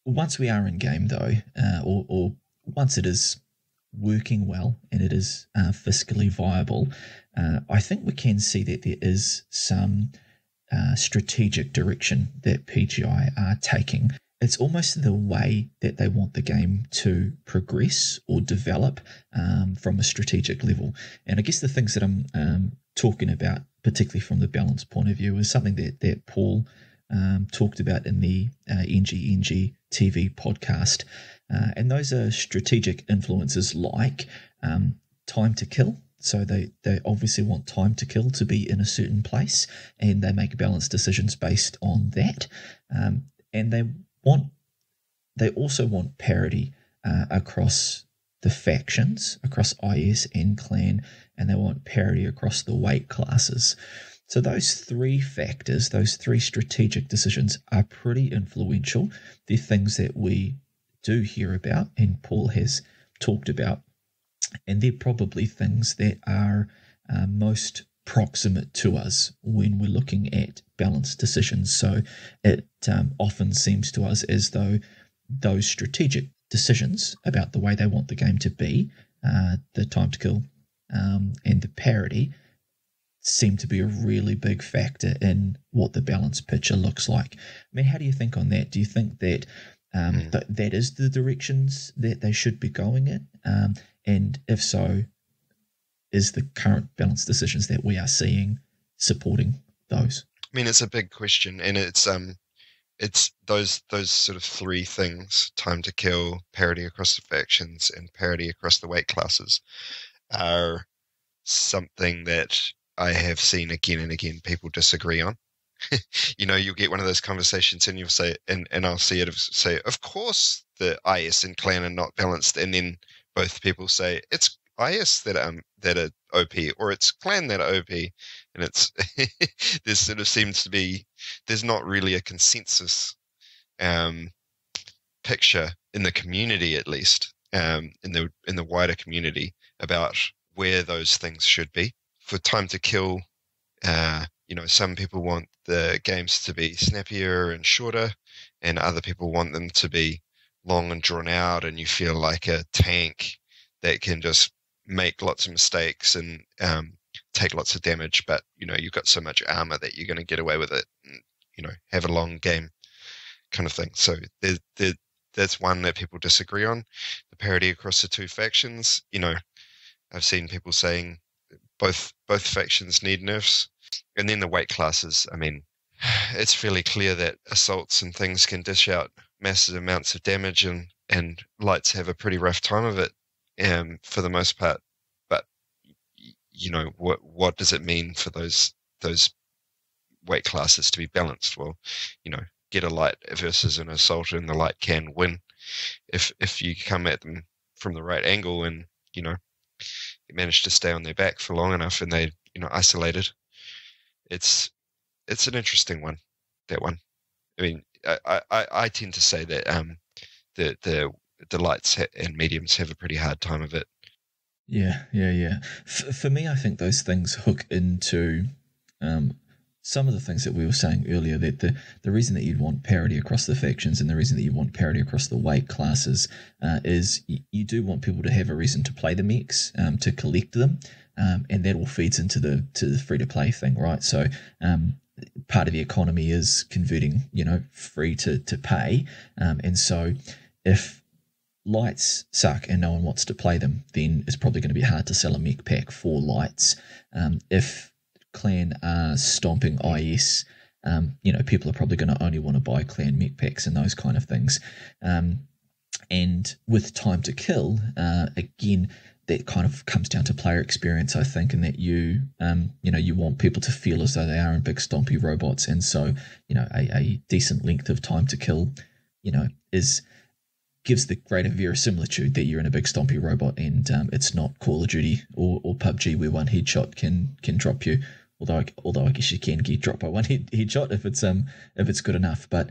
Once we are in-game, though, or once it is working well and it is fiscally viable, I think we can see that there is some strategic direction that PGI are taking. It's almost the way that they want the game to progress or develop from a strategic level. And I guess the things that I'm talking about, particularly from the balance point of view, is something that Paul talked about in the NG TV podcast. And those are strategic influences like time to kill, So they obviously want time to kill to be in a certain place, and they make balanced decisions based on that. And they also want parity across the factions, across IS and clan, and they want parity across the weight classes. So those three factors, those three strategic decisions are pretty influential. They're things that we do hear about and Paul has talked about, and they're probably things that are most proximate to us when we're looking at balanced decisions. So it often seems to us as though those strategic decisions about the way they want the game to be, the time to kill and the parity, seem to be a really big factor in what the balance picture looks like. I mean, how do you think on that? Do you think that that is the directions that they should be going in? And if so, is the current balance decisions that we are seeing supporting those? I mean, it's a big question, and it's those sort of three things: time to kill, parity across the factions, and parity across the weight classes, are something that I have seen again and again people disagree on. You'll get one of those conversations and you'll say, and I'll see it say, of course the IS and clan are not balanced, and then both people say it's IS that are OP, or it's clan that are OP, and it's there sort of seems to be, there's not really a consensus picture in the community, at least in the wider community, about where those things should be. For time to kill, some people want the games to be snappier and shorter, and other people want them to be long and drawn out, and you feel like a tank that can just make lots of mistakes and take lots of damage, but you've got so much armor that you're going to get away with it and have a long game kind of thing. So that's one that people disagree on. The parity across the two factions, I've seen people saying both factions need nerfs. And then the weight classes, I mean, it's fairly clear that assaults and things can dish out massive amounts of damage, and lights have a pretty rough time of it for the most part. But what does it mean for those weight classes to be balanced? Well, get a light versus an assault, and the light can win if you come at them from the right angle, and you manage to stay on their back for long enough, and they isolated. It's an interesting one, that one. I mean, I tend to say that the lights and mediums have a pretty hard time of it. Yeah. For me, I think those things hook into some of the things that we were saying earlier, that the reason that you'd want parity across the factions and the reason that you want parity across the weight classes is you do want people to have a reason to play the mechs, to collect them, and that all feeds into the free-to-play thing, right? So part of the economy is converting, free to pay, and so if lights suck and no one wants to play them, then it's probably going to be hard to sell a mech pack for lights. If clan are stomping IS, people are probably going to only want to buy clan mech packs and those kind of things. And with time to kill, again, that kind of comes down to player experience, I think, and that you want people to feel as though they are in big stompy robots, and so a decent length of time to kill, gives the greater verisimilitude that you're in a big stompy robot, and it's not Call of Duty or PUBG where one headshot can drop you. Although I guess you can get dropped by one headshot if it's good enough. But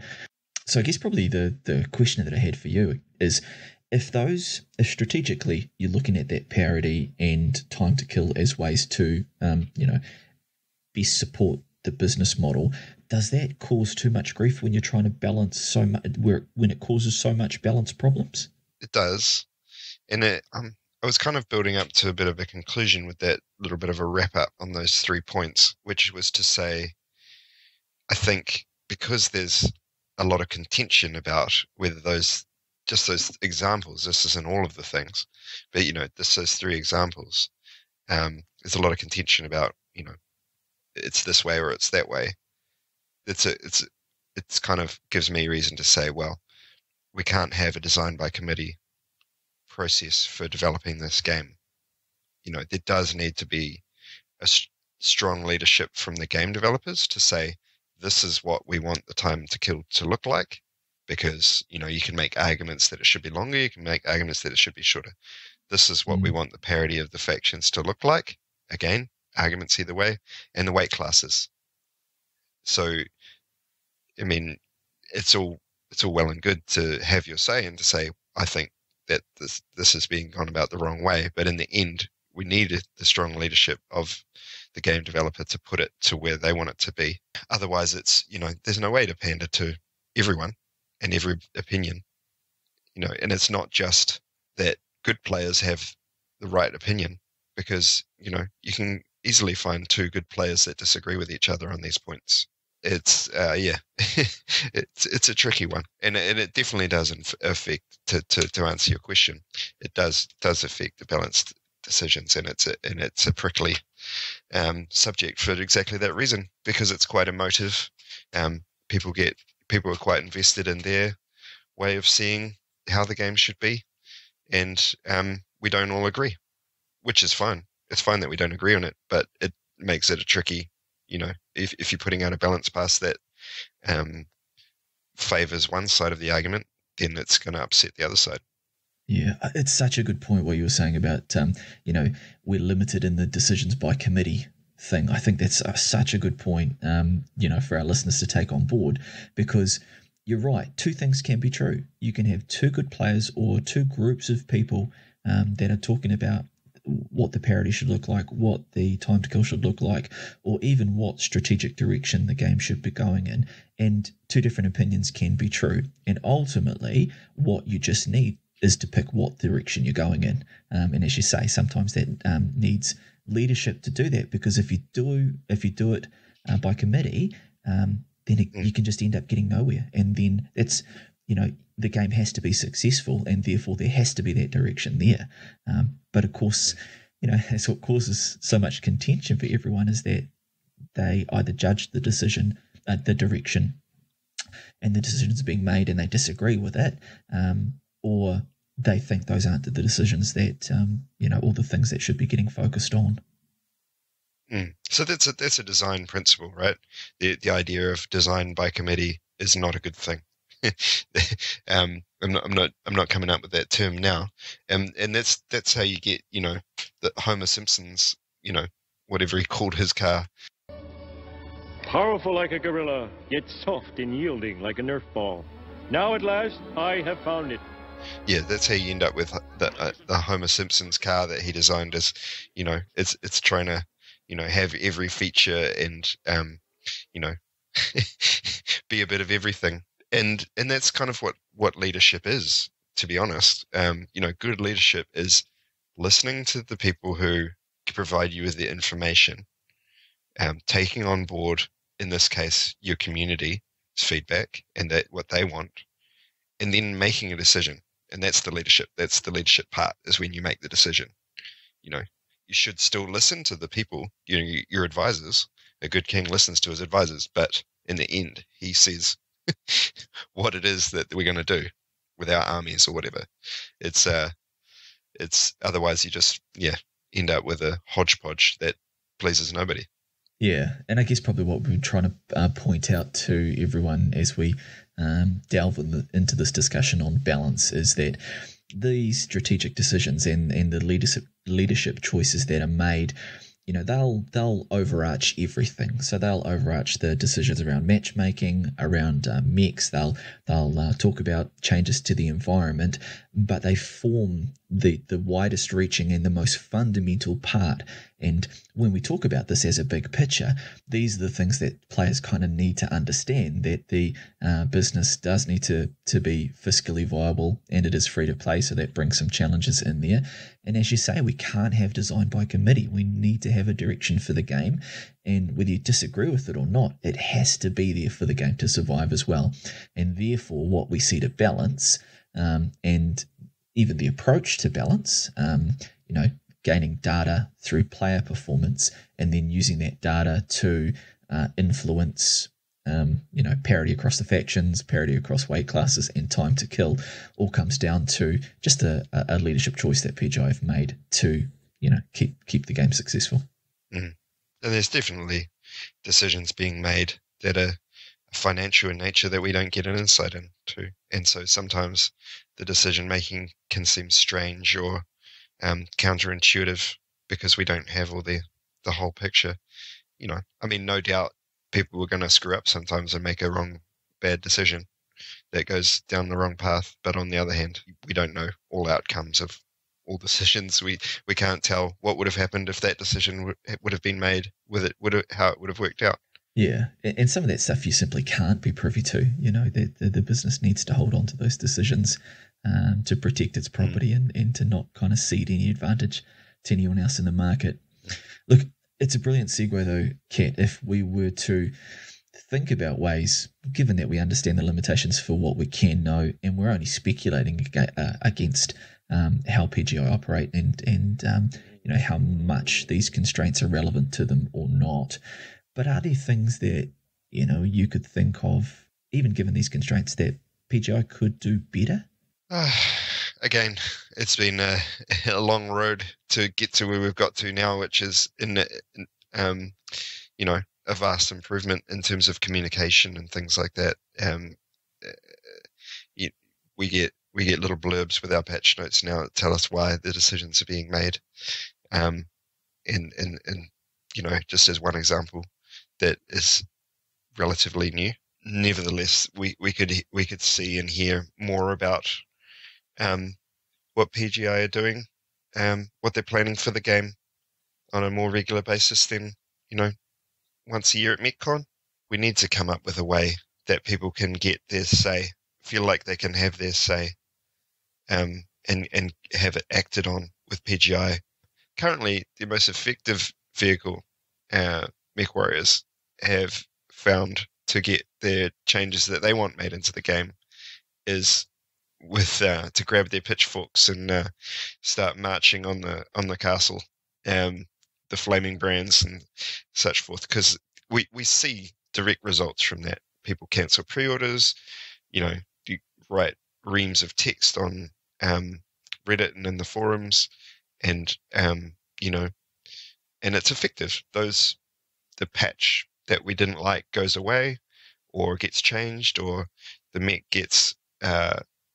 so I guess probably the question that I had for you is, if strategically you're looking at that parity and time to kill as ways to best support the business model, does that cause too much grief when you're trying to balance so much, when it causes so much balance problems? It does, and I was kind of building up to a bit of a conclusion with that little bit of a wrap up on those 3 points, which was to say, I think because there's a lot of contention about whether those examples, this isn't all of the things, but those 3 examples, there's a lot of contention about, it's this way or it's that way. It's kind of gives me reason to say, well, we can't have a design by committee process for developing this game. there does need to be a strong leadership from the game developers to say, this is what we want the time to kill to look like, because, you can make arguments that it should be longer, you can make arguments that it should be shorter. This is what we want the parity of the factions to look like. Again, arguments either way, and the weight classes. So, I mean, it's all well and good to have your say and to say, I think that this is being gone about the wrong way, but in the end, we needed the strong leadership of the game developer to put it to where they want it to be. Otherwise, it's, there's no way to pander to everyone and every opinion, and it's not just that good players have the right opinion, because, you can easily find two good players that disagree with each other on these points. It's it's a tricky one, and it definitely does affect, to answer your question, it does affect the balanced decisions, and it's a prickly subject for exactly that reason, because it's quite emotive. People are quite invested in their way of seeing how the game should be, and we don't all agree, which is fine. It's fine that we don't agree on it, but it makes it a tricky, if you're putting out a balance pass that favors one side of the argument, then it's going to upset the other side. Yeah, it's such a good point what you were saying about, we're limited in the decisions by committee thing. I think that's such a good point, for our listeners to take on board, because you're right. Two things can be true. You can have two good players or two groups of people that are talking about what the parity should look like, what the time to kill should look like, or even what strategic direction the game should be going in. And two different opinions can be true. And ultimately, what you just need is to pick what direction you're going in. And as you say, sometimes that needs leadership to do that, because if you do it by committee, then you can just end up getting nowhere. And then it's, the game has to be successful, and therefore there has to be that direction there. But of course, that's what causes so much contention for everyone, is that they either judge the decision, the direction, and the decisions being made, and they disagree with it, or they think those aren't the decisions that, all the things that should be getting focused on. So that's a design principle, right? The idea of design by committee is not a good thing. I'm not coming up with that term now, and that's how you get, the Homer Simpson's, whatever he called his car. Powerful like a gorilla, yet soft and yielding like a Nerf ball. Now at last, I have found it. Yeah, that's how you end up with the Homer Simpson's car that he designed. As it's trying to, have every feature and be a bit of everything. And that's kind of what leadership is, to be honest. Good leadership is listening to the people who provide you with the information, taking on board, in this case, your community's feedback and what they want, and then making a decision. And that's the leadership. That's the leadership part, is when you make the decision. You should still listen to the people, your advisors. A good king listens to his advisors, but in the end, he says what it is that we're going to do with our armies or whatever. It's otherwise you just end up with a hodgepodge that pleases nobody. Yeah, and I guess probably what we're trying to point out to everyone as we delve into this discussion on balance is that these strategic decisions and the leadership choices that are made, they'll overarch everything. So they'll overarch the decisions around matchmaking, around mechs. They'll talk about changes to the environment, but they form the widest reaching and the most fundamental part. And when we talk about this as a big picture, these are the things that players kind of need to understand, that the business does need to be fiscally viable, and it is free to play, so that brings some challenges in there. And as you say, we can't have design by committee. We need to have a direction for the game, and whether you disagree with it or not, it has to be there for the game to survive as well. And therefore, what we see to balance, and even the approach to balance, gaining data through player performance and then using that data to influence, parity across the factions, parity across weight classes, and time to kill, all comes down to just a leadership choice that PGI have made to keep the game successful. And there's definitely decisions being made that are financial in nature that we don't get an insight into. And so sometimes the decision making can seem strange or counterintuitive because we don't have all the whole picture. No doubt people were going to screw up sometimes and make a bad decision that goes down the wrong path. But on the other hand, we don't know all outcomes of all decisions. We can't tell what would have happened if that decision would have been made how it would have worked out. Yeah, and some of that stuff you simply can't be privy to. The business needs to hold on to those decisions to protect its property and to not kind of cede any advantage to anyone else in the market. Look, it's a brilliant segue though, Kat, if we were to think about ways, given that we understand the limitations for what we can know, and we're only speculating against how PGI operate and how much these constraints are relevant to them or not. But are there things that, you could think of, even given these constraints, that PGI could do better? Again, it's been a long road to get to where we've got to now, which is a vast improvement in terms of communication and things like that. We get little blurbs with our patch notes now that tell us why the decisions are being made. And just as one example that is relatively new. Nevertheless, we could see and hear more about what PGI are doing, what they're planning for the game on a more regular basis than, once a year at MechCon. We need to come up with a way that people can get their say, feel like they can have their say, and have it acted on with PGI. Currently, the most effective vehicle Mech Warriors have found to get their changes that they want made into the game is with to grab their pitchforks and start marching on the castle, the flaming brands and such forth, because we see direct results from that. People cancel pre-orders, you write reams of text on Reddit and in the forums, and and it's effective. The patch that we didn't like goes away or gets changed, or the mech gets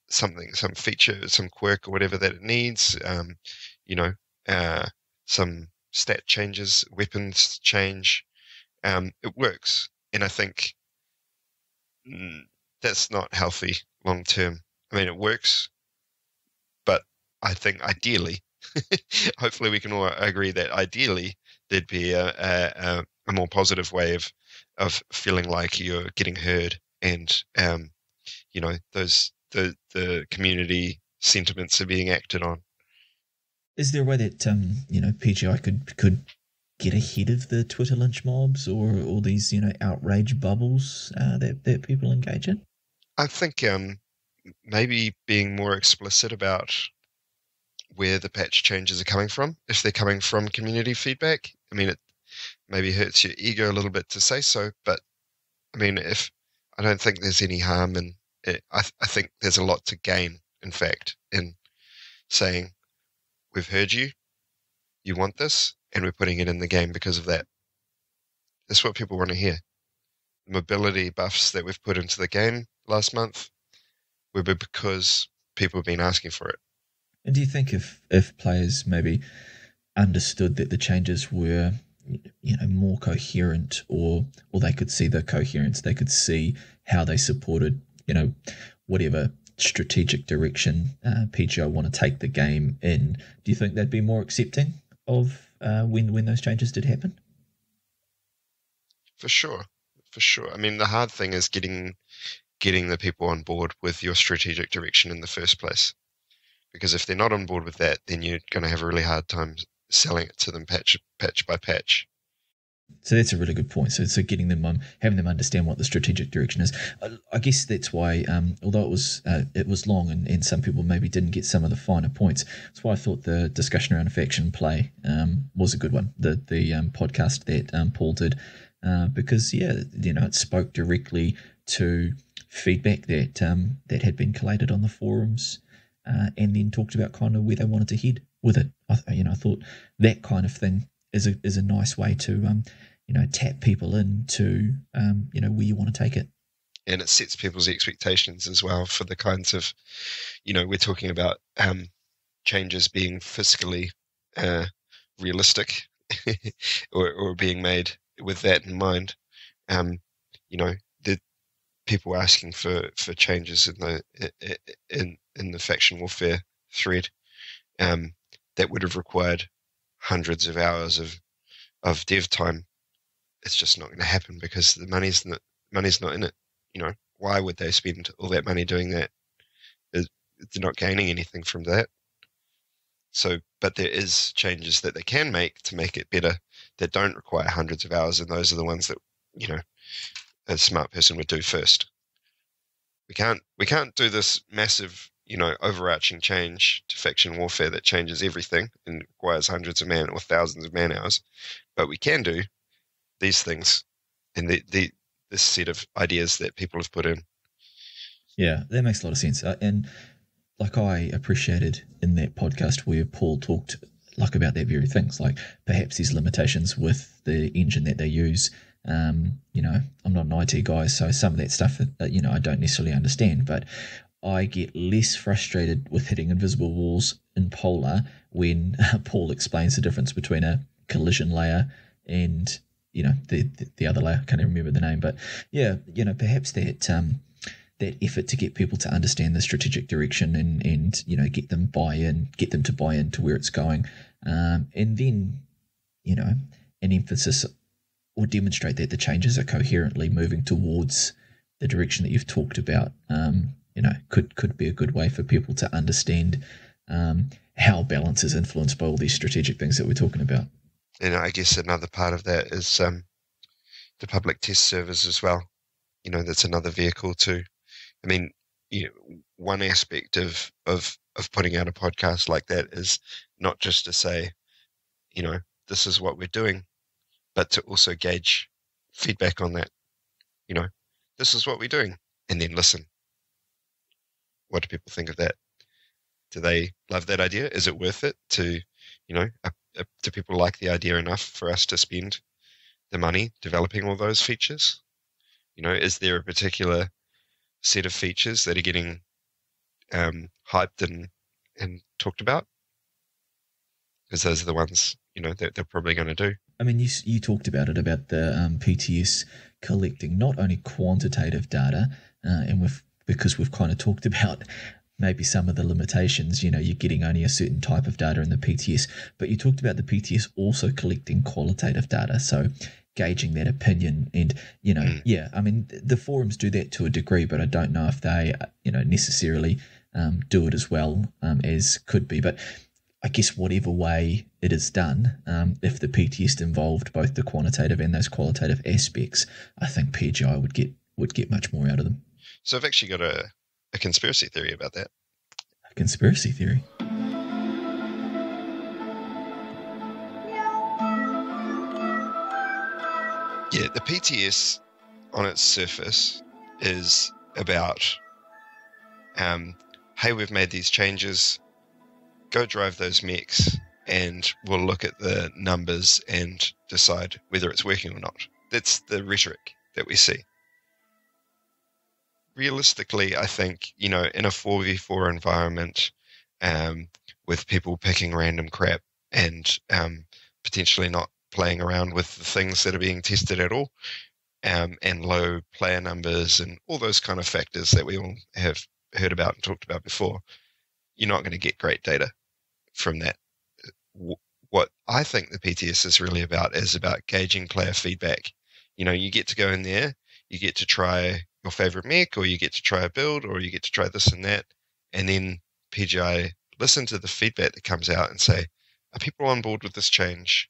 some feature, some quirk or whatever that it needs, some stat changes, weapons change. It works. And I think that's not healthy long term. I mean, it works, but I think ideally, hopefully we can all agree that ideally there'd be a more positive way of feeling like you're getting heard, and the community sentiments are being acted on. Is there a way that PGI could get ahead of the Twitter lynch mobs or all these outrage bubbles that people engage in? I think maybe being more explicit about where the patch changes are coming from. If they're coming from community feedback, I mean, it maybe hurts your ego a little bit to say so, but I mean, I don't think there's any harm in it. I think there's a lot to gain, in fact, in saying, we've heard you want this, and we're putting it in the game because of that. That's what people want to hear. The mobility buffs that we've put into the game last month were because people have been asking for it. And do you think if players maybe understood that the changes were more coherent, or they could see the coherence, they could see how they supported whatever strategic direction PGI want to take the game in, do you think they'd be more accepting of when those changes did happen? For sure. I mean, the hard thing is getting the people on board with your strategic direction in the first place. Because if they're not on board with that, then you're going to have a really hard time selling it to them patch by patch. So that's a really good point. So getting them having them understand what the strategic direction is. I guess that's why, although it was long and some people maybe didn't get some of the finer points, that's why I thought the discussion around faction play was a good one. The podcast that Paul did, because it spoke directly to feedback that had been collated on the forums. and then talked about kind of where they wanted to head with it. I thought that kind of thing is a nice way to tap people into where you want to take it. And it sets people's expectations as well for the kinds of, we're talking about changes being fiscally realistic or being made with that in mind. The people asking for changes in the faction warfare thread that would have required hundreds of hours of dev time. It's just not going to happen because the money's not in it. Why would they spend all that money doing that? They're not gaining anything from that. So, but there is changes that they can make to make it better that don't require hundreds of hours, and those are the ones that a smart person would do first. We can't do this massive, overarching change to faction warfare that changes everything and requires hundreds of man or thousands of man hours, but we can do these things and this set of ideas that people have put in. Yeah, that makes a lot of sense. And like I appreciated in that podcast where Paul talked about that very things, like perhaps these limitations with the engine that they use. I'm not an IT guy, so some of that stuff, I don't necessarily understand, but I get less frustrated with hitting invisible walls in Polar when Paul explains the difference between a collision layer and, the other layer. I can't even remember the name, but yeah, perhaps that effort to get people to understand the strategic direction and get them to buy into where it's going, and then an emphasis or demonstrate that the changes are coherently moving towards the direction that you've talked about. Could be a good way for people to understand how balance is influenced by all these strategic things that we're talking about. And I guess another part of that is the public test servers as well. That's another vehicle too. I mean, one aspect of putting out a podcast like that is not just to say, this is what we're doing, but to also gauge feedback on that. This is what we're doing, and then listen. What do people think of that? Do they love that idea? Is it worth it to, do people like the idea enough for us to spend the money developing all those features? Is there a particular set of features that are getting hyped and talked about? Because those are the ones, that they're probably going to do. I mean, you talked about it, about the PTS collecting not only quantitative data, because we've kind of talked about maybe some of the limitations, you're getting only a certain type of data in the PTS, but you talked about the PTS also collecting qualitative data, so gauging that opinion and, yeah, I mean, the forums do that to a degree, but I don't know if they, necessarily do it as well as could be. But I guess whatever way it is done, if the PTS involved both the quantitative and those qualitative aspects, I think PGI would get much more out of them. So I've actually got a conspiracy theory about that. A conspiracy theory? Yeah, the PTS on its surface is about, hey, we've made these changes, go drive those mechs, and we'll look at the numbers and decide whether it's working or not. That's the rhetoric that we see. Realistically, I think, in a 4v4 environment, with people picking random crap and potentially not playing around with the things that are being tested at all, and low player numbers and all those kind of factors that we all have heard about and talked about before, you're not going to get great data from that. What I think the PTS is really about is about gauging player feedback. You get to go in there, you get to try your favorite mech, or you get to try a build, or you get to try this and that, and then PGI listen to the feedback that comes out and say, are people on board with this change?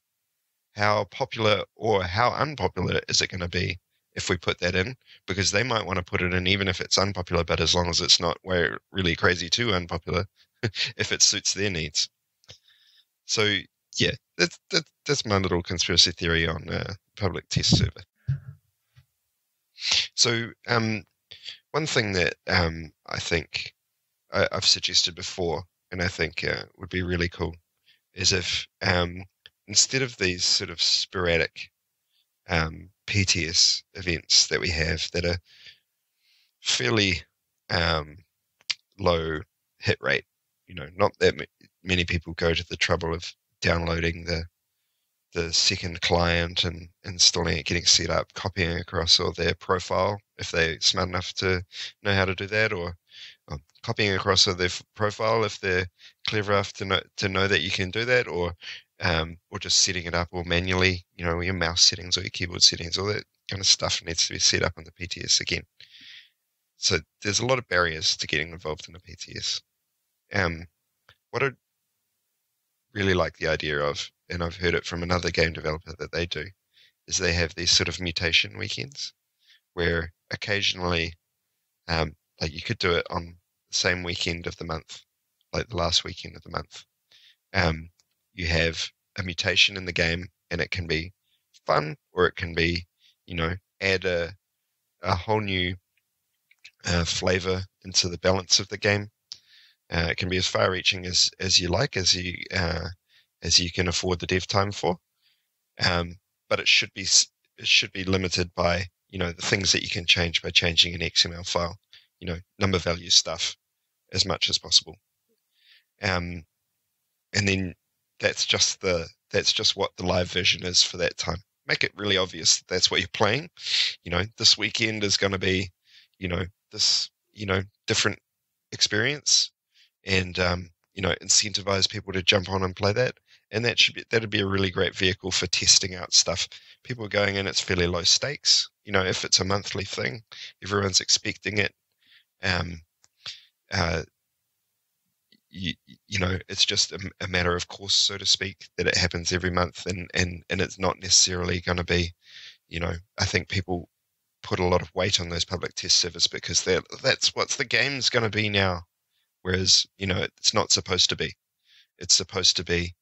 How popular or how unpopular is it going to be if we put that in? Because they might want to put it in even if it's unpopular, but as long as it's not really crazy too unpopular, if it suits their needs. So yeah, that's my little conspiracy theory on public test server. So one thing that I think I've suggested before, and I think would be really cool, is if instead of these sort of sporadic PTS events that we have that are fairly low hit rate, not that many people go to the trouble of downloading the second client and installing it, getting set up, copying across all their profile if they're smart enough to know how to do that, or copying across all their profile if they're clever enough to know that you can do that, or just setting it up all manually, your mouse settings or your keyboard settings, all that kind of stuff needs to be set up on the PTS again. So there's a lot of barriers to getting involved in a PTS. What I really like the idea of, and I've heard it from another game developer that they do, is they have these sort of mutation weekends where occasionally, like you could do it on the same weekend of the month, like the last weekend of the month. You have a mutation in the game, and it can be fun, or it can be, add a whole new flavor into the balance of the game. It can be as far-reaching as you like, as you can afford the dev time for. But it should be limited by the things that you can change by changing an XML file, number value stuff as much as possible. And then that's just what the live version is for that time. Make it really obvious that's what you're playing. This weekend is going to be, this, different experience, and incentivize people to jump on and play that. And that'd be a really great vehicle for testing out stuff. People are going in, it's fairly low stakes. If it's a monthly thing, everyone's expecting it. It's just a matter of course, so to speak, that it happens every month, and it's not necessarily going to be, I think people put a lot of weight on those public test servers because that's what the game's going to be now. Whereas, it's not supposed to be. It's supposed to be,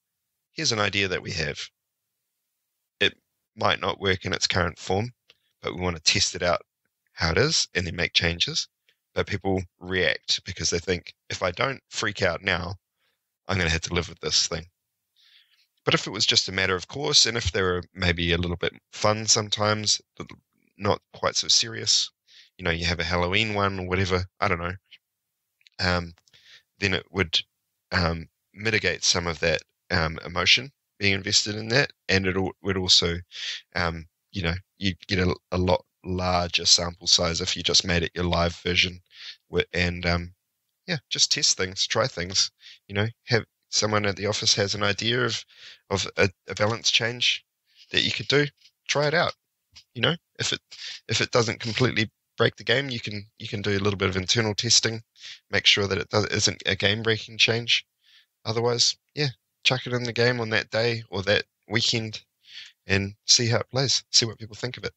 here's an idea that we have. It might not work in its current form, but we want to test it out how it is and then make changes. But people react because they think, if I don't freak out now, I'm going to have to live with this thing. But if it was just a matter of course, and if they were maybe a little bit fun sometimes, not quite so serious, you have a Halloween one or whatever, I don't know, then it would mitigate some of that emotion being invested in that, and it would also, you get a lot larger sample size if you just made it your live version, and just test things, try things. Have someone at the office has an idea of a balance change that you could do, try it out. If it doesn't completely break the game, you can do a little bit of internal testing, make sure that it isn't a game-breaking change. Otherwise, chuck it in the game on that day or that weekend and see how it plays, see what people think of it.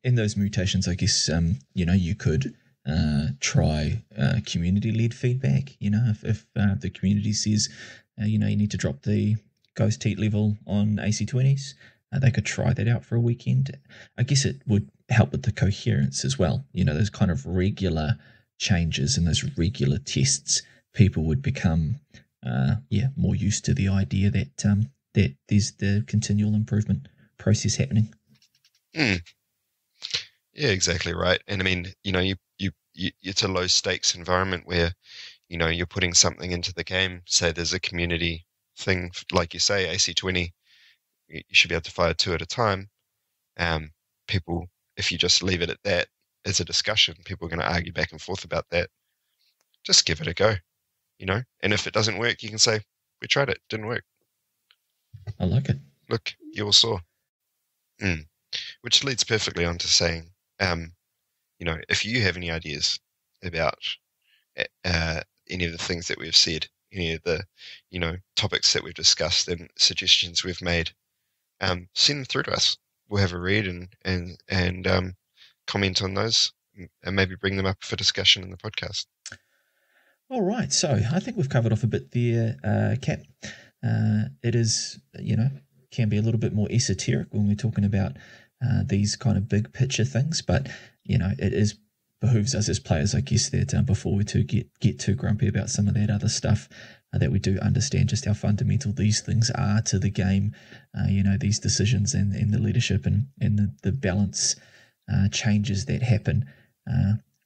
In those mutations, I guess, you could try community-led feedback. If the community says, you need to drop the ghost heat level on AC20s, they could try that out for a weekend. I guess it would help with the coherence as well. Those kind of regular changes and those regular tests, people would become, more used to the idea that there's the continual improvement process happening. Yeah, exactly right. And I mean, it's a low stakes environment where, you're putting something into the game. Say there's a community thing, like you say, AC20, you should be able to fire 2 at a time. People, if you just leave it at that as a discussion, people are going to argue back and forth about that. Just give it a go, and if it doesn't work, you can say, we tried it, didn't work. I like it. Look, you all saw. Which leads perfectly on to saying, if you have any ideas about any of the things that we've said, any of the, topics that we've discussed and suggestions we've made, send them through to us. We'll have a read and comment on those and maybe bring them up for discussion in the podcast. All right. So I think we've covered off a bit there, Cap. It is, can be a little bit more esoteric when we're talking about these kind of big picture things, but, it is behooves us as players, I guess, that before we get too grumpy about some of that other stuff, that we do understand just how fundamental these things are to the game. These decisions and the leadership and the balance changes that happen.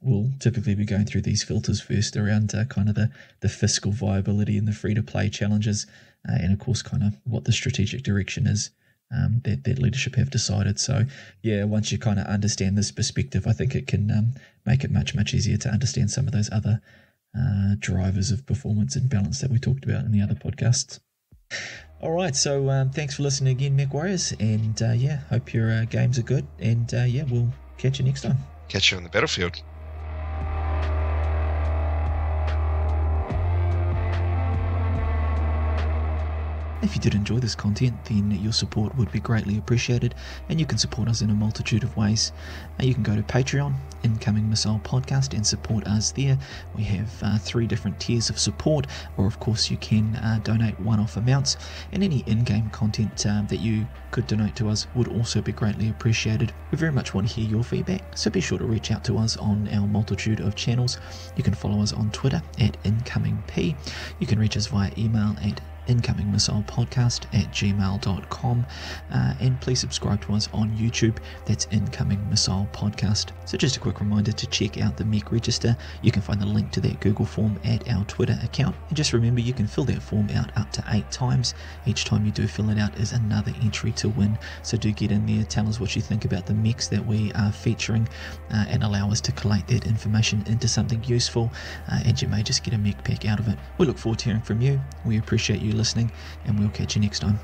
We'll typically be going through these filters first around kind of the fiscal viability and the free-to-play challenges, and of course kind of what the strategic direction is that leadership have decided. So yeah, once you kind of understand this perspective, I think it can make it much, much easier to understand some of those other drivers of performance and balance that we talked about in the other podcasts. All right, so thanks for listening again, Mech Warriors, and hope your games are good, and we'll catch you next time. Catch you on the battlefield. If you did enjoy this content, then your support would be greatly appreciated, and you can support us in a multitude of ways. You can go to Patreon, Incoming Missile Podcast, and support us there. We have 3 different tiers of support, or of course you can donate one-off amounts, and any in-game content that you could donate to us would also be greatly appreciated. We very much want to hear your feedback, so be sure to reach out to us on our multitude of channels. You can follow us on Twitter at IncomingP. You can reach us via email at incomingmissilepodcast@gmail.com, and please subscribe to us on YouTube. That's Incoming Missile Podcast. So just a quick reminder to check out the Mech Register. You can find the link to that Google form at our Twitter account, and just remember you can fill that form out up to 8 times. Each time you do fill it out is another entry to win, so do get in there, tell us what you think about the mechs that we are featuring, and allow us to collate that information into something useful, and you may just get a mech pack out of it. We look forward to hearing from you. We appreciate you listening, and we'll catch you next time.